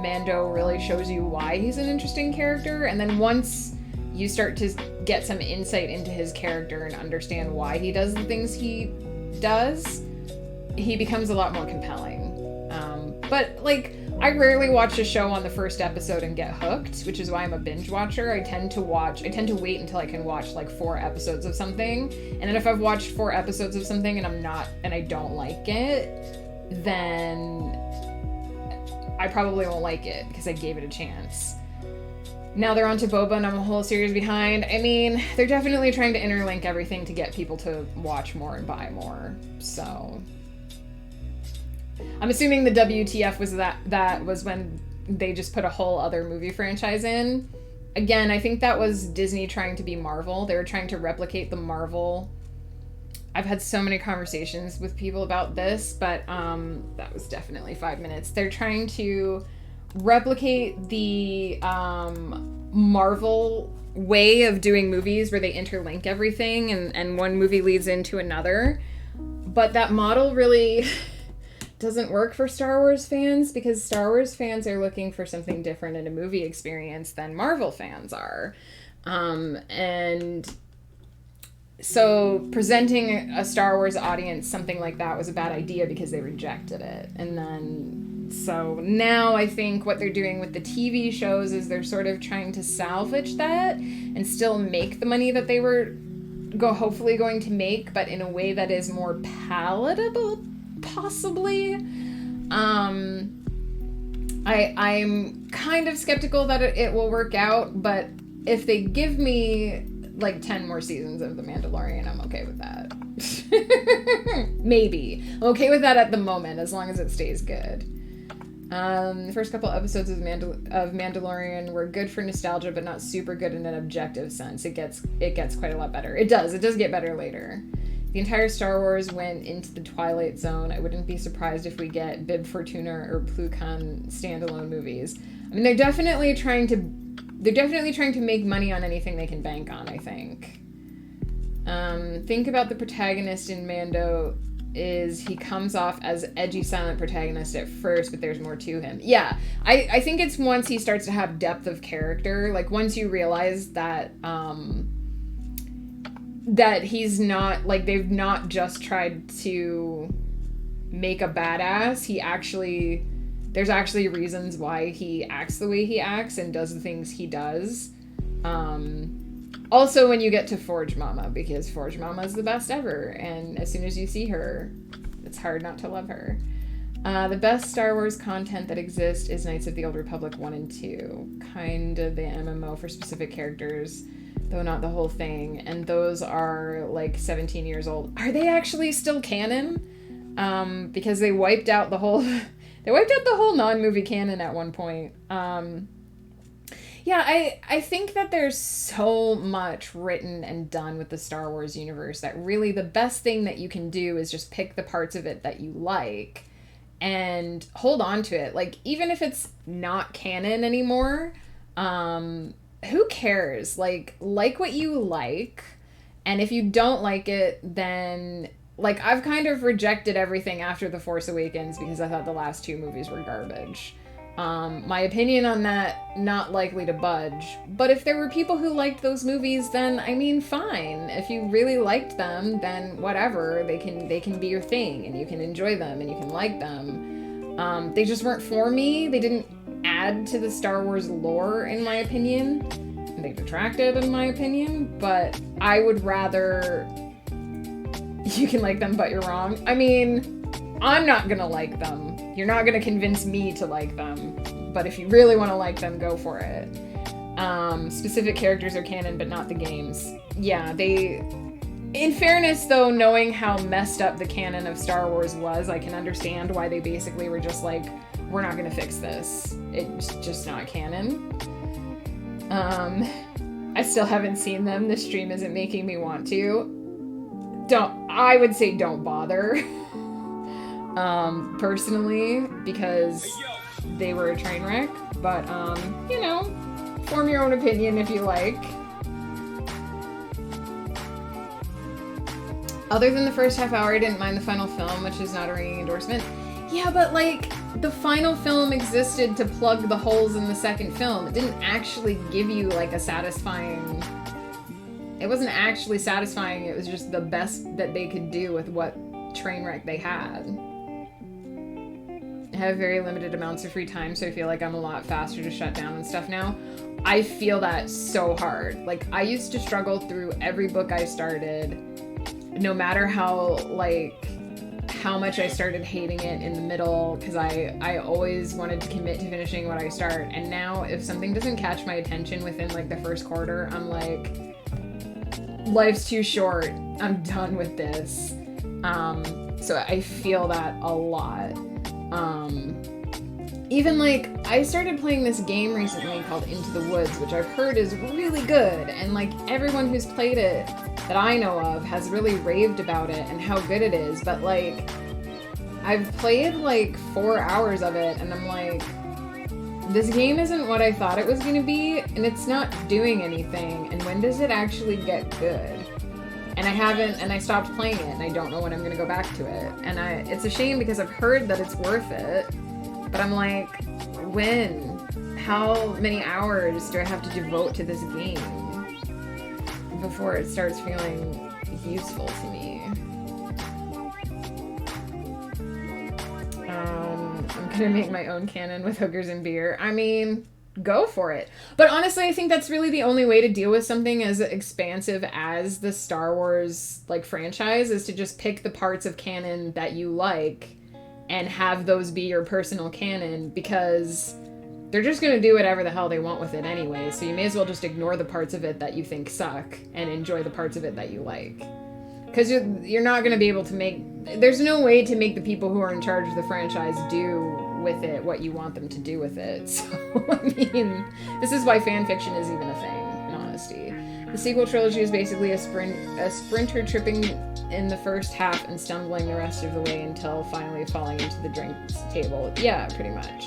Mando really shows you why he's an interesting character. And then once you start to get some insight into his character and understand why he does the things he does, he becomes a lot more compelling. But like, I rarely watch a show on the first episode and get hooked, which is why I'm a binge watcher. I tend to wait until I can watch like 4 episodes of something. And then if I've watched 4 episodes of something and I don't like it, then I probably won't like it because I gave it a chance. Now they're on to Boba and I'm a whole series behind. I mean, they're definitely trying to interlink everything to get people to watch more and buy more. So I'm assuming the WTF was that was when they just put a whole other movie franchise in. Again, I think that was Disney trying to be Marvel. They were trying to replicate the Marvel. I've had so many conversations with people about this, but that was definitely 5 minutes. They're trying to replicate the Marvel way of doing movies where they interlink everything and one movie leads into another. But that model really doesn't work for Star Wars fans because Star Wars fans are looking for something different in a movie experience than Marvel fans are. And so presenting a Star Wars audience something like that was a bad idea because they rejected it. And then, so now I think what they're doing with the TV shows is they're sort of trying to salvage that and still make the money that they were hopefully going to make, but in a way that is more palatable, possibly. I'm kind of skeptical that it will work out, but if they give me like 10 more seasons of The Mandalorian, I'm okay with that. Maybe. I'm okay with that at the moment, as long as it stays good. The first couple episodes of Mandalorian were good for nostalgia, but not super good in an objective sense. It gets quite a lot better. It does get better later. The entire Star Wars went into the Twilight Zone. I wouldn't be surprised if we get Bib Fortuna or Plo Koon standalone movies. I mean, they're definitely trying to they're definitely trying to make money on anything they can bank on, I think. Think about the protagonist in Mando is he comes off as edgy silent protagonist at first, but there's more to him. Yeah, I think it's once he starts to have depth of character, like once you realize that that he's not, like, they've not just tried to make a badass. There's actually reasons why he acts the way he acts and does the things he does. Also, when you get to Forge Mama, because Forge Mama is the best ever, and as soon as you see her, it's hard not to love her. The best Star Wars content that exists is Knights of the Old Republic 1 and 2. Kind of the MMO for specific characters, though not the whole thing. And those are like 17 years old. Are they actually still canon? Because they wiped out the whole non-movie canon at one point. Yeah, I think that there's so much written and done with the Star Wars universe that really the best thing that you can do is just pick the parts of it that you like and hold on to it. Like, even if it's not canon anymore, who cares? Like what you like, and if you don't like it, then, like, I've kind of rejected everything after The Force Awakens because I thought the last 2 movies were garbage. My opinion on that, not likely to budge. But if there were people who liked those movies, then, I mean, fine. If you really liked them, then whatever, they can be your thing, and you can enjoy them, and you can like them. They just weren't for me. They didn't add to the Star Wars lore, in my opinion. They detracted, in my opinion. But I would rather... You can like them, but you're wrong. I mean, I'm not gonna like them. You're not gonna convince me to like them. But if you really want to like them, go for it. Specific characters are canon, but not the games. Yeah, they... In fairness, though, knowing how messed up the canon of Star Wars was, I can understand why they basically were just like, we're not gonna fix this. It's just not canon. I still haven't seen them. The stream isn't making me want to. I would say don't bother. Personally, because they were a train wreck. But, you know, form your own opinion if you like. Other than the first half hour, I didn't mind the final film, which is not a ringing endorsement. Yeah, but, like, the final film existed to plug the holes in the second film. It didn't actually give you, like, a satisfying... It wasn't actually satisfying. It was just the best that they could do with what train wreck they had. I have very limited amounts of free time, so I feel like I'm a lot faster to shut down and stuff now. I feel that so hard. Like, I used to struggle through every book I started, no matter how much I started hating it in the middle, because I always wanted to commit to finishing what I start. And now, if something doesn't catch my attention within, like, the first quarter, I'm like, life's too short. I'm done with this. So I feel that a lot. Even, like, I started playing this game recently called Into the Woods, which I've heard is really good, and, like, everyone who's played it that I know of has really raved about it and how good it is, but, like, I've played, like, 4 hours of it, and I'm like, this game isn't what I thought it was gonna be, and it's not doing anything, and when does it actually get good? And I stopped playing it, and I don't know when I'm gonna go back to it. And it's a shame because I've heard that it's worth it, but I'm like, when? How many hours do I have to devote to this game before it starts feeling useful to me? I'm gonna make my own canon with hookers and beer. I mean, go for it. But honestly, I think that's really the only way to deal with something as expansive as the Star Wars, like, franchise, is to just pick the parts of canon that you like and have those be your personal canon, because they're just going to do whatever the hell they want with it anyway, so you may as well just ignore the parts of it that you think suck and enjoy the parts of it that you like. Because you're not going to be able to make... There's no way to make the people who are in charge of the franchise do with it what you want them to do with it. So, I mean, this is why fan fiction is even a thing, in honesty. The sequel trilogy is basically a sprinter tripping in the first half and stumbling the rest of the way until finally falling into the drinks table. Yeah, pretty much.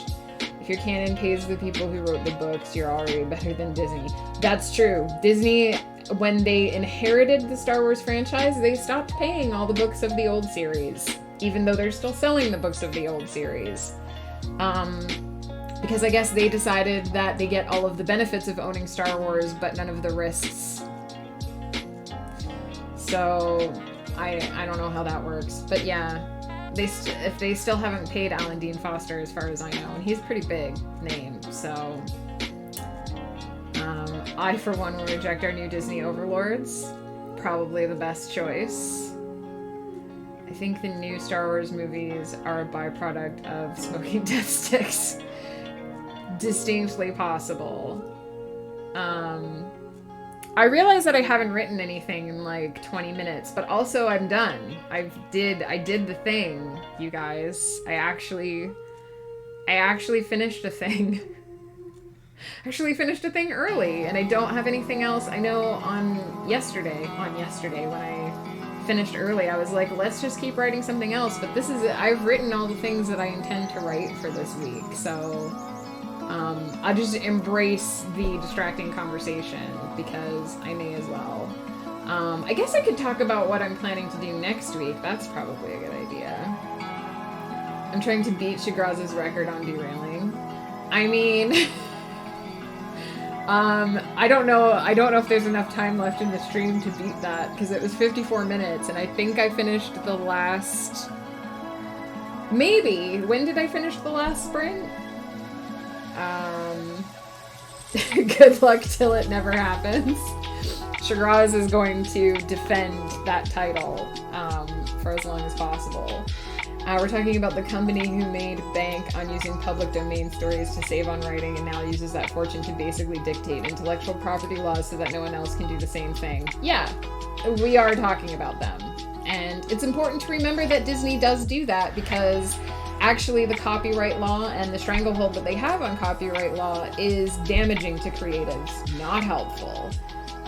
If your canon pays the people who wrote the books, you're already better than Disney. That's true. Disney, when they inherited the Star Wars franchise, they stopped paying all the books of the old series, even though they're still selling the books of the old series. Because I guess they decided that they get all of the benefits of owning Star Wars, but none of the risks. So, I don't know how that works. But yeah, if they still haven't paid Alan Dean Foster, as far as I know, and he's a pretty big name, so... I, for one, will reject our new Disney overlords. Probably the best choice. I think the new Star Wars movies are a byproduct of smoking death sticks. Distinctly possible. I realize that I haven't written anything in like 20 minutes, but also I'm done. I did the thing, you guys. I actually finished a thing. Actually finished a thing early, and I don't have anything else. I know on yesterday when I finished early, I was like, let's just keep writing something else, but this is it. I've written all the things that I intend to write for this week, so I'll just embrace the distracting conversation because I may as well. I guess I could talk about what I'm planning to do next week. That's probably a good idea. I'm trying to beat Shigraz's record on derailing. I mean... I don't know if there's enough time left in the stream to beat that, because it was 54 minutes, and I think I finished the last... Maybe! When did I finish the last sprint? Good luck till it never happens. Shigraz is going to defend that title, for as long as possible. We're talking about the company who made bank on using public domain stories to save on writing and now uses that fortune to basically dictate intellectual property laws so that no one else can do the same thing. Yeah, we are talking about them. And it's important to remember that Disney does do that because actually the copyright law and the stranglehold that they have on copyright law is damaging to creatives, not helpful.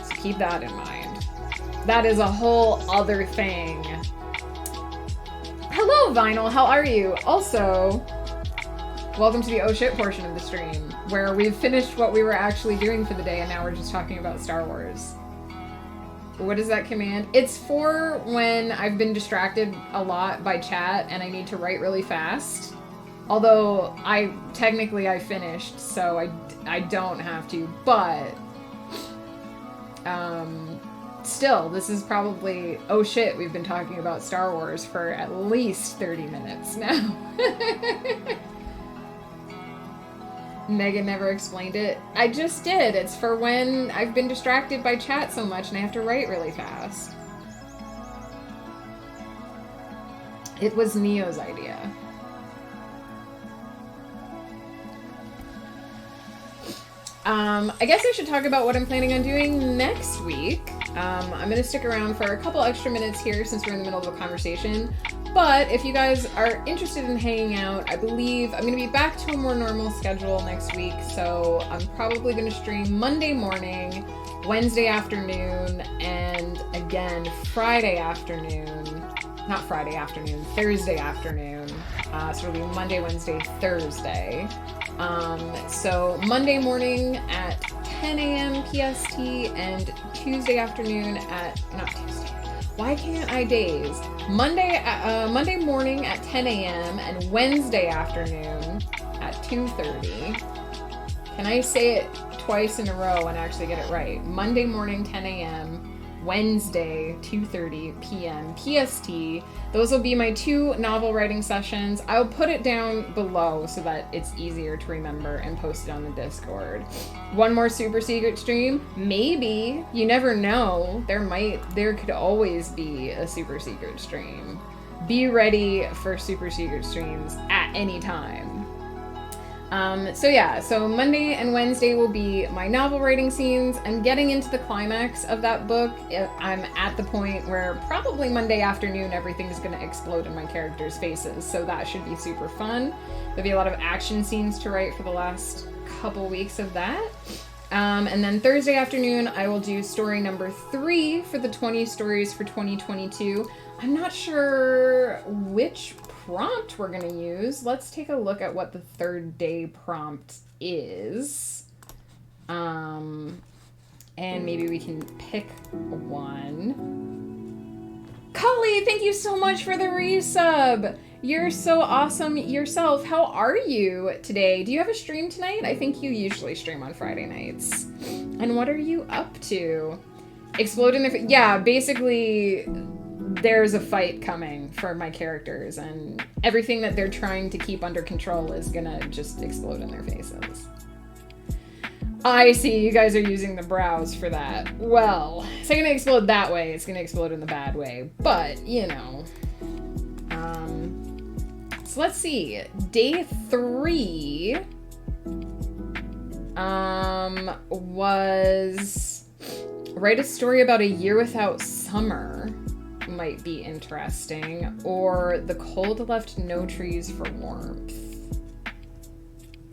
So keep that in mind. That is a whole other thing. Hello, Vinyl, how are you? Also, welcome to the oh shit portion of the stream, where we've finished what we were actually doing for the day and now we're just talking about Star Wars. What is that command? It's for when I've been distracted a lot by chat and I need to write really fast. Although, I finished, so I don't have to, but... Still, this is probably, oh shit, we've been talking about Star Wars for at least 30 minutes now. Megan never explained it. I just did. It's for when I've been distracted by chat so much and I have to write really fast. It was Neo's idea. I guess I should talk about what I'm planning on doing next week. I'm going to stick around for a couple extra minutes here since we're in the middle of a conversation. But if you guys are interested in hanging out, I believe I'm going to be back to a more normal schedule next week. So I'm probably going to stream Monday morning, Wednesday afternoon, and again Friday afternoon. Not Friday afternoon, Thursday afternoon. So it'll be Monday, Wednesday, Thursday. So Monday morning at 10 a.m. PST and Tuesday afternoon at, not Tuesday, why can't I days? Monday morning at 10 a.m. and Wednesday afternoon at 2:30. Can I say it twice in a row and actually get it right? Monday morning, 10 a.m., Wednesday, 2:30 p.m. PST. Those will be my 2 novel writing sessions. I'll put it down below so that it's easier to remember and post it on the Discord. One more super secret stream? Maybe. You never know. There could always be a super secret stream. Be ready for super secret streams at any time. So Monday and Wednesday will be my novel writing scenes. I'm getting into the climax of that book. I'm at the point where probably Monday afternoon everything's going to explode in my characters' faces, so that should be super fun. There'll be a lot of action scenes to write for the last couple weeks of that. And then Thursday afternoon I will do story number 3 for the 20 stories for 2022. I'm not sure which prompt we're going to use, let's take a look at what the third day prompt is. And maybe we can pick one. Cully, thank you so much for the resub. You're so awesome yourself. How are you today? Do you have a stream tonight? I think you usually stream on Friday nights. And what are you up to? Explode in their face. Yeah, basically, there's a fight coming for my characters, and everything that they're trying to keep under control is gonna just explode in their faces. I see, you guys are using the brows for that. Well, it's not gonna explode that way, it's gonna explode in the bad way, but, you know. So let's see, day 3, was write a story about a year without summer. Might be interesting, or the cold left no trees for warmth.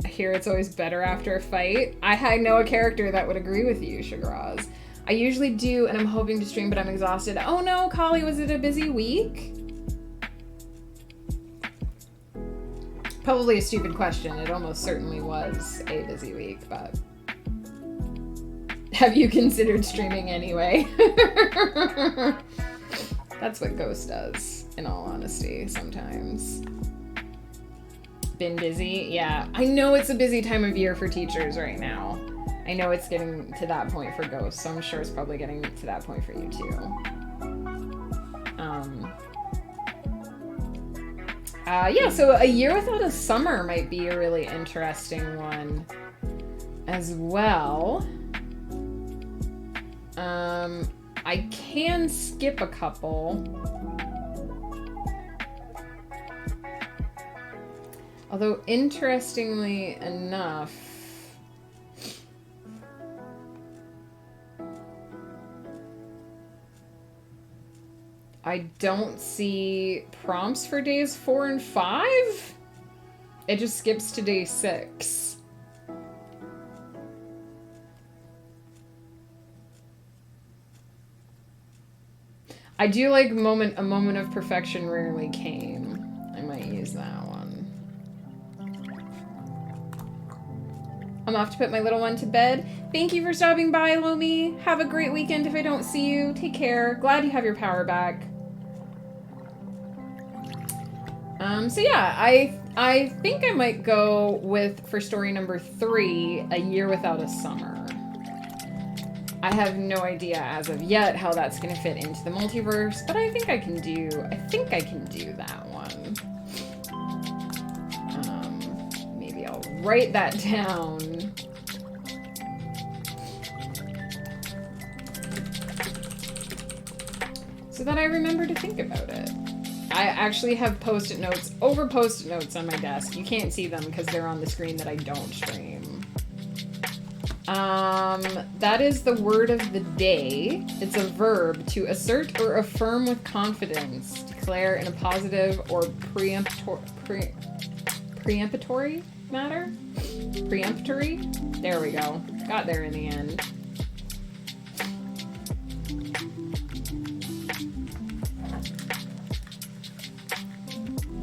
I hear it's always better after a fight. I know a character that would agree with you, Sugaraz. I usually do, and I'm hoping to stream, but I'm exhausted. Oh no, Kali, was it a busy week? Probably a stupid question. It almost certainly was a busy week, but have you considered streaming anyway? That's what Ghost does, in all honesty, sometimes. Been busy? Yeah. I know it's a busy time of year for teachers right now. I know it's getting to that point for Ghost, so I'm sure it's probably getting to that point for you too. Yeah, so a year without a summer might be a really interesting one as well. I can skip a couple. Although, interestingly enough, I don't see prompts for days 4 and 5. It just skips to day 6. I do like a moment of perfection rarely came. I might use that one. I'm off to put my little one to bed. Thank you for stopping by, Lomi. Have a great weekend if I don't see you. Take care. Glad you have your power back. So yeah, I think I might go with, for story number 3, A Year Without a Summer. I have no idea as of yet how that's going to fit into the multiverse, but I think I can do that one. Maybe I'll write that down. So that I remember to think about it. I actually have post-it notes over post-it notes on my desk. You can't see them because they're on the screen that I don't stream. That is the word of the day. It's a verb: to assert or affirm with confidence, declare in a positive or preemptory matter. Preemptory? There we go. Got there in the end.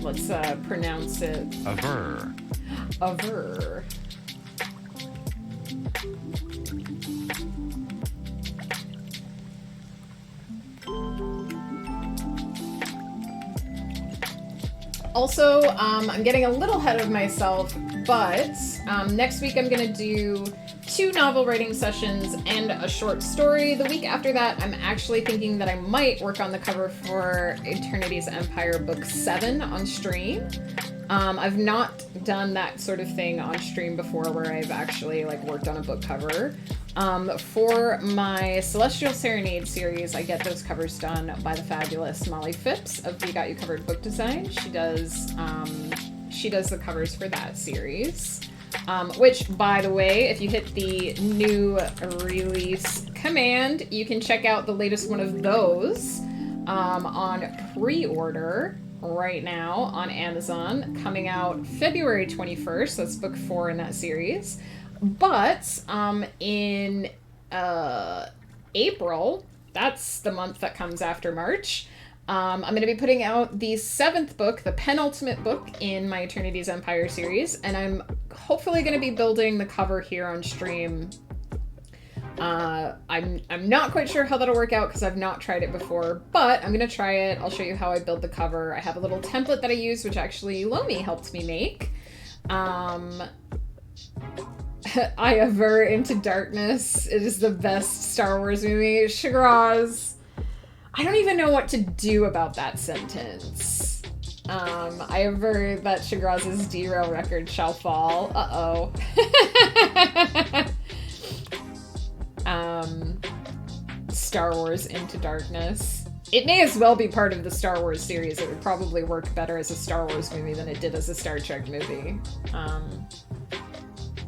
Let's pronounce it. Aver. Aver. Also, I'm getting a little ahead of myself, but next week I'm going to do 2 novel writing sessions and a short story. The week after that, I'm actually thinking that I might work on the cover for Eternity's Empire Book 7 on stream. I've not done that sort of thing on stream before where I've actually worked on a book cover. For my Celestial Serenade series, I get those covers done by the fabulous Molly Phipps of We Got You Covered Book Design. She does the covers for that series. Which, by the way, if you hit the new release command, you can check out the latest one of those on pre-order right now on Amazon, coming out February 21st. That's book 4 in that series. But in April, that's the month that comes after March, I'm going to be putting out the 7th book, the penultimate book in my Eternity's Empire series, and I'm hopefully going to be building the cover here on stream. I'm not quite sure how that'll work out because I've not tried it before, but I'm going to try it. I'll show you how I build the cover. I have a little template that I use, which actually Lomi helped me make. I Aver Into Darkness. It is the best Star Wars movie. Shigraz. I don't even know what to do about that sentence. I aver that Shigraz's derail record shall fall. Uh-oh. Star Wars Into Darkness. It may as well be part of the Star Wars series. It would probably work better as a Star Wars movie than it did as a Star Trek movie.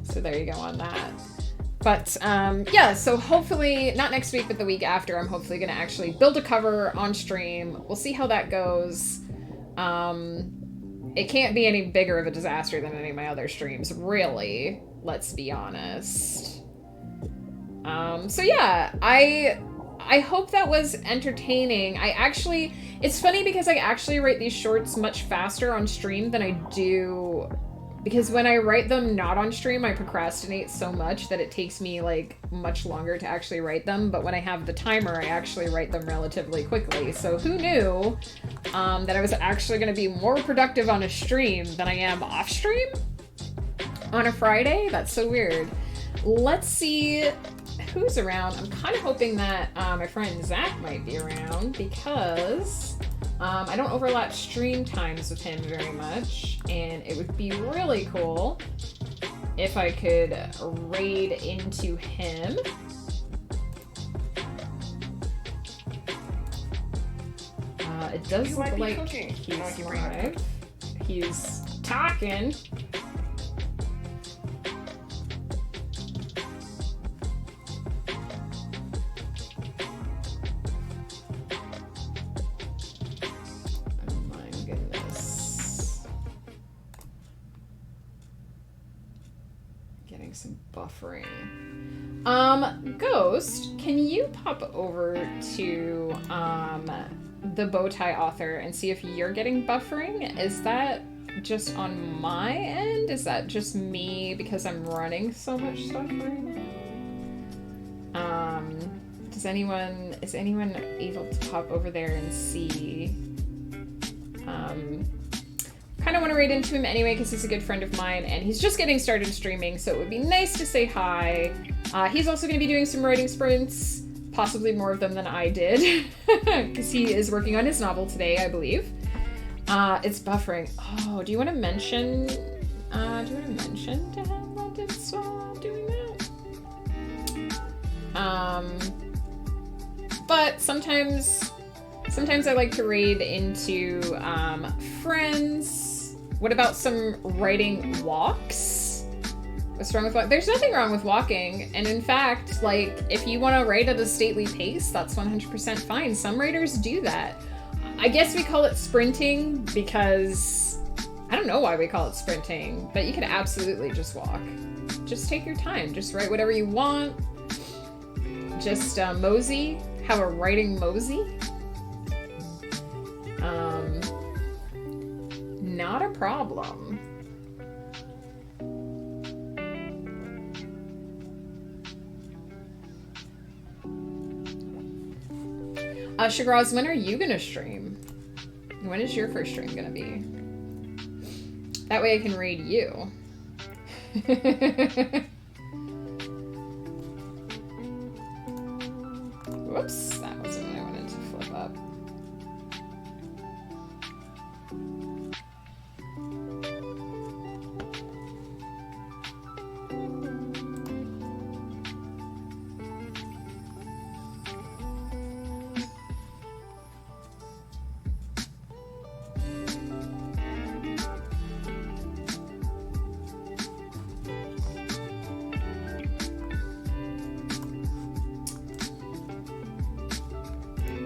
So there you go on that. But, yeah, so hopefully, not next week, but the week after, I'm hopefully going to actually build a cover on stream. We'll see how that goes. It can't be any bigger of a disaster than any of my other streams, really. Let's be honest. So yeah, I hope that was entertaining. It's funny because I actually write these shorts much faster on stream than I do, because when I write them not on stream, I procrastinate so much that it takes me like much longer to actually write them. But when I have the timer, I actually write them relatively quickly. So who knew that I was actually going to be more productive on a stream than I am off stream on a Friday? That's so weird. Let's see who's around. I'm kind of hoping that my friend Zach might be around because I don't overlap stream times with him very much, and it would be really cool if I could raid into him. It does look like he's live. He's talking. Some buffering. Ghost, can you pop over to the Bowtie author and see if you're getting buffering? Is that just on my end? Is that just me because I'm running so much stuff right now? Is anyone able to pop over there and see? Kind of want to raid into him anyway because he's a good friend of mine and he's just getting started streaming, so it would be nice to say hi. He's also going to be doing some writing sprints, possibly more of them than I did, because he is working on his novel today, I believe. It's buffering. Oh, do you want to mention to him that it's doing that? But sometimes I like to raid into friends. What about some writing walks? What's wrong with walking? There's nothing wrong with walking. And in fact, like, if you want to write at a stately pace, that's 100% fine. Some writers do that. I guess we call it sprinting because I don't know why we call it sprinting, but you could absolutely just walk. Just take your time. Just write whatever you want. Just mosey. Have a writing mosey. Not a problem. Shagraz, when are you gonna stream? When is your first stream gonna be? That way I can raid you. Whoops, that wasn't what I wanted to flip up.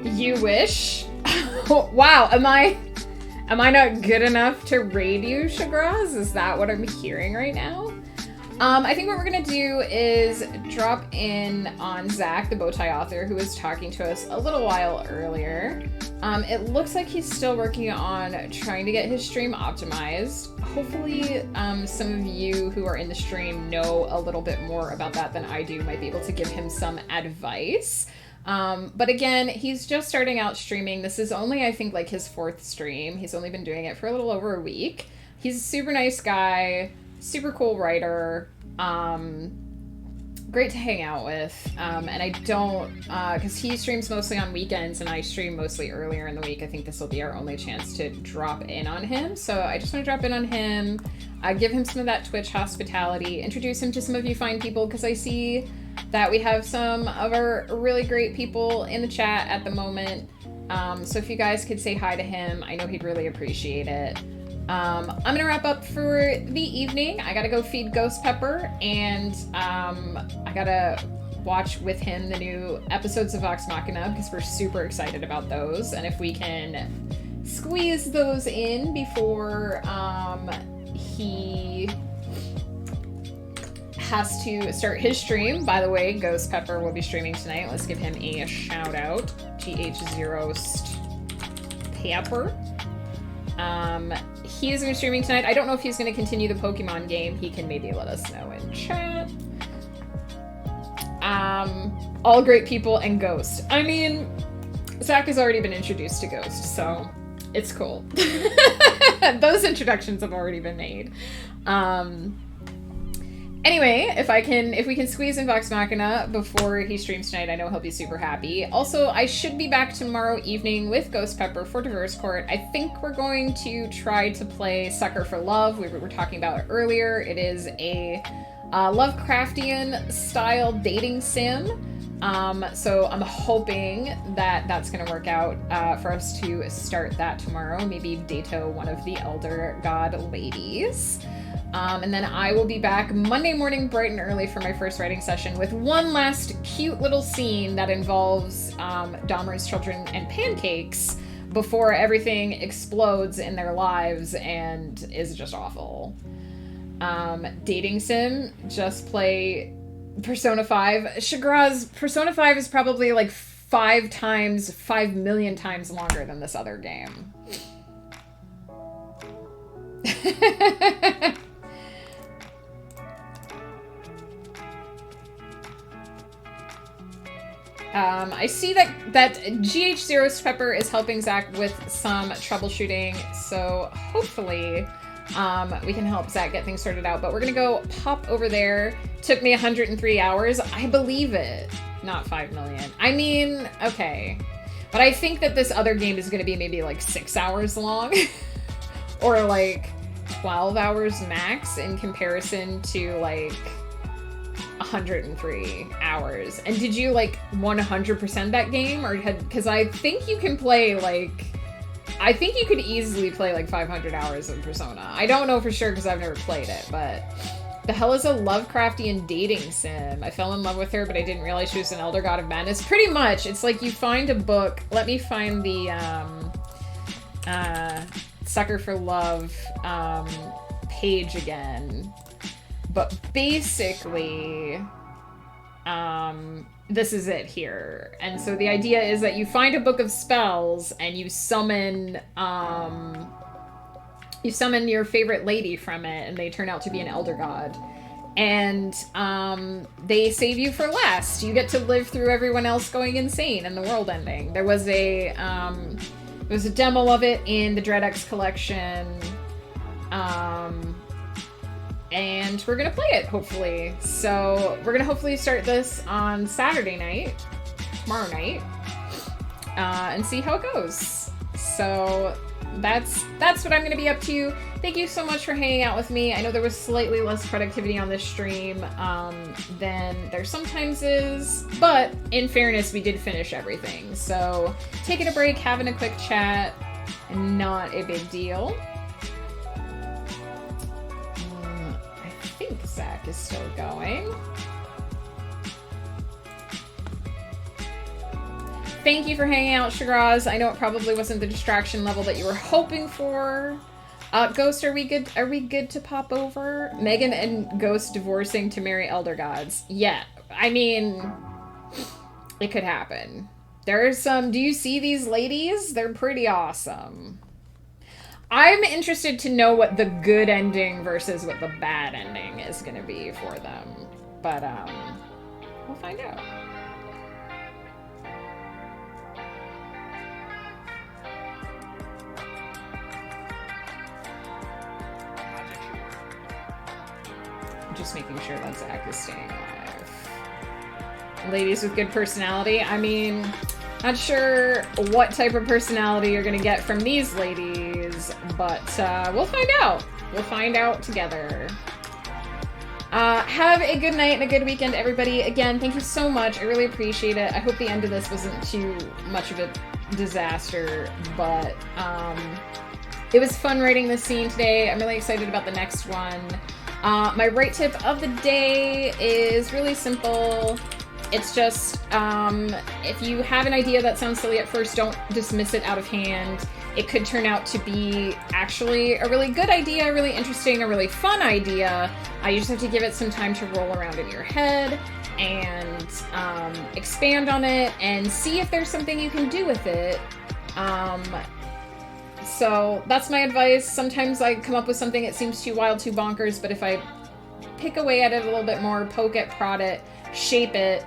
You wish? Wow, am I not good enough to raid you, Shagraz? Is that what I'm hearing right now? I think what we're gonna do is drop in on Zach, the Bowtie author, who was talking to us a little while earlier. It looks like he's still working on trying to get his stream optimized. Hopefully, some of you who are in the stream know a little bit more about that than I do, might be able to give him some advice. But again, he's just starting out streaming. This is only, I think, like his 4th stream. He's only been doing it for a little over a week. He's a super nice guy, super cool writer, great to hang out with. And I don't, because he streams mostly on weekends and I stream mostly earlier in the week. I think this will be our only chance to drop in on him. So I just want to drop in on him, give him some of that Twitch hospitality, introduce him to some of you fine people, because I see that we have some of our really great people in the chat at the moment. So if you guys could say hi to him, I know he'd really appreciate it. I'm gonna wrap up for the evening. I gotta go feed Ghost Pepper, and I gotta watch with him the new episodes of Vox Machina, because we're super excited about those. And if we can squeeze those in before he has to start his stream. By the way, Ghost Pepper will be streaming tonight. Let's give him a shout out. GH0st Pepper. He is going to be streaming tonight. I don't know if he's going to continue the Pokemon game. He can maybe let us know in chat. All great people and Ghost. I mean, Zach has already been introduced to Ghost, so it's cool. Those introductions have already been made. Anyway, if we can squeeze in Vox Machina before he streams tonight, I know he'll be super happy. Also, I should be back tomorrow evening with Ghost Pepper for Diverse Court. I think we're going to try to play Sucker for Love. We were talking about it earlier. It is a Lovecraftian style dating sim. So I'm hoping that that's going to work out for us to start that tomorrow. Maybe Dato, one of the Elder God ladies. And then I will be back Monday morning bright and early for my first writing session with one last cute little scene that involves Dahmer's children and pancakes before everything explodes in their lives and is just awful. Dating sim, just play Persona 5. Shagraz, Persona 5 is probably like 5 million times longer than this other game. I see that GH0 Pepper is helping Zach with some troubleshooting, so hopefully we can help Zach get things sorted out. But we're gonna go pop over there. Took me 103 hours. I believe it. Not 5 million. I mean, okay. But I think that this other game is gonna be maybe like 6 hours long. Or like 12 hours max in comparison to like 103 hours. And did you like 100% that game, or because I think you can play like, I think you could easily play like 500 hours of Persona. I don't know for sure because I've never played it, but the hell is a Lovecraftian dating sim? I fell in love with her, but I didn't realize she was an Elder God of Madness. Pretty much, it's like you find a book. Let me find the Sucker for Love page again. But basically, this is it here. And so the idea is that you find a book of spells and you summon your favorite lady from it, and they turn out to be an elder god. And they save you for last. You get to live through everyone else going insane and the world ending. There was a demo of it in the DreadX collection. And we're gonna play it, hopefully. So we're gonna hopefully start this on Saturday night, tomorrow night, and see how it goes. So that's what I'm gonna be up to. Thank you so much for hanging out with me. I know there was slightly less productivity on this stream than there sometimes is, but in fairness, we did finish everything. So taking a break, having a quick chat, not a big deal. I think Zach is still going. Thank you for hanging out, Shagraz. I know it probably wasn't the distraction level that you were hoping for. Ghost, are we good? Are we good to pop over? Megan and Ghost divorcing to marry elder gods. Yeah, I mean, it could happen. There's some. Do you see these ladies? They're pretty awesome. I'm interested to know what the good ending versus what the bad ending is going to be for them. But we'll find out. Just making sure that Zach is staying alive. Ladies with good personality. I mean, not sure what type of personality you're gonna get from these ladies, but we'll find out. We'll find out together. Have a good night and a good weekend, everybody. Again, thank you so much. I really appreciate it. I hope the end of this wasn't too much of a disaster, but it was fun writing this scene today. I'm really excited about the next one. My right tip of the day is really simple. It's just, if you have an idea that sounds silly at first, don't dismiss it out of hand. It could turn out to be actually a really good idea, really interesting, a really fun idea. You just have to give it some time to roll around in your head and expand on it and see if there's something you can do with it. So that's my advice. Sometimes I come up with something that seems too wild, too bonkers, but if I pick away at it a little bit more, poke it, prod it, shape it,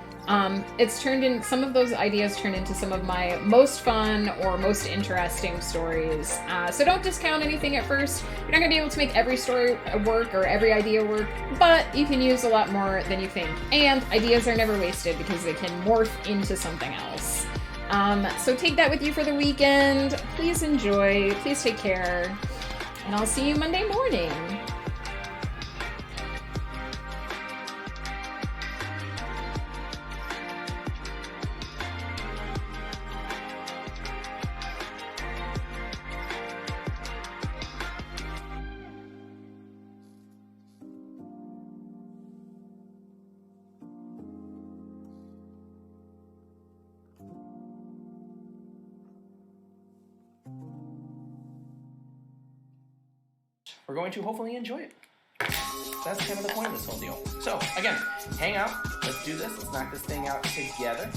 it's turned in, some of those ideas turn into some of my most fun or most interesting stories. So don't discount anything at first. You're not gonna be able to make every story work or every idea work, but you can use a lot more than you think. And ideas are never wasted because they can morph into something else. So take that with you for the weekend. Please enjoy, please take care, and I'll see you Monday morning. We're going to hopefully enjoy it. That's kind of the point of this whole deal. So, again, hang out. Let's do this. Let's knock this thing out together.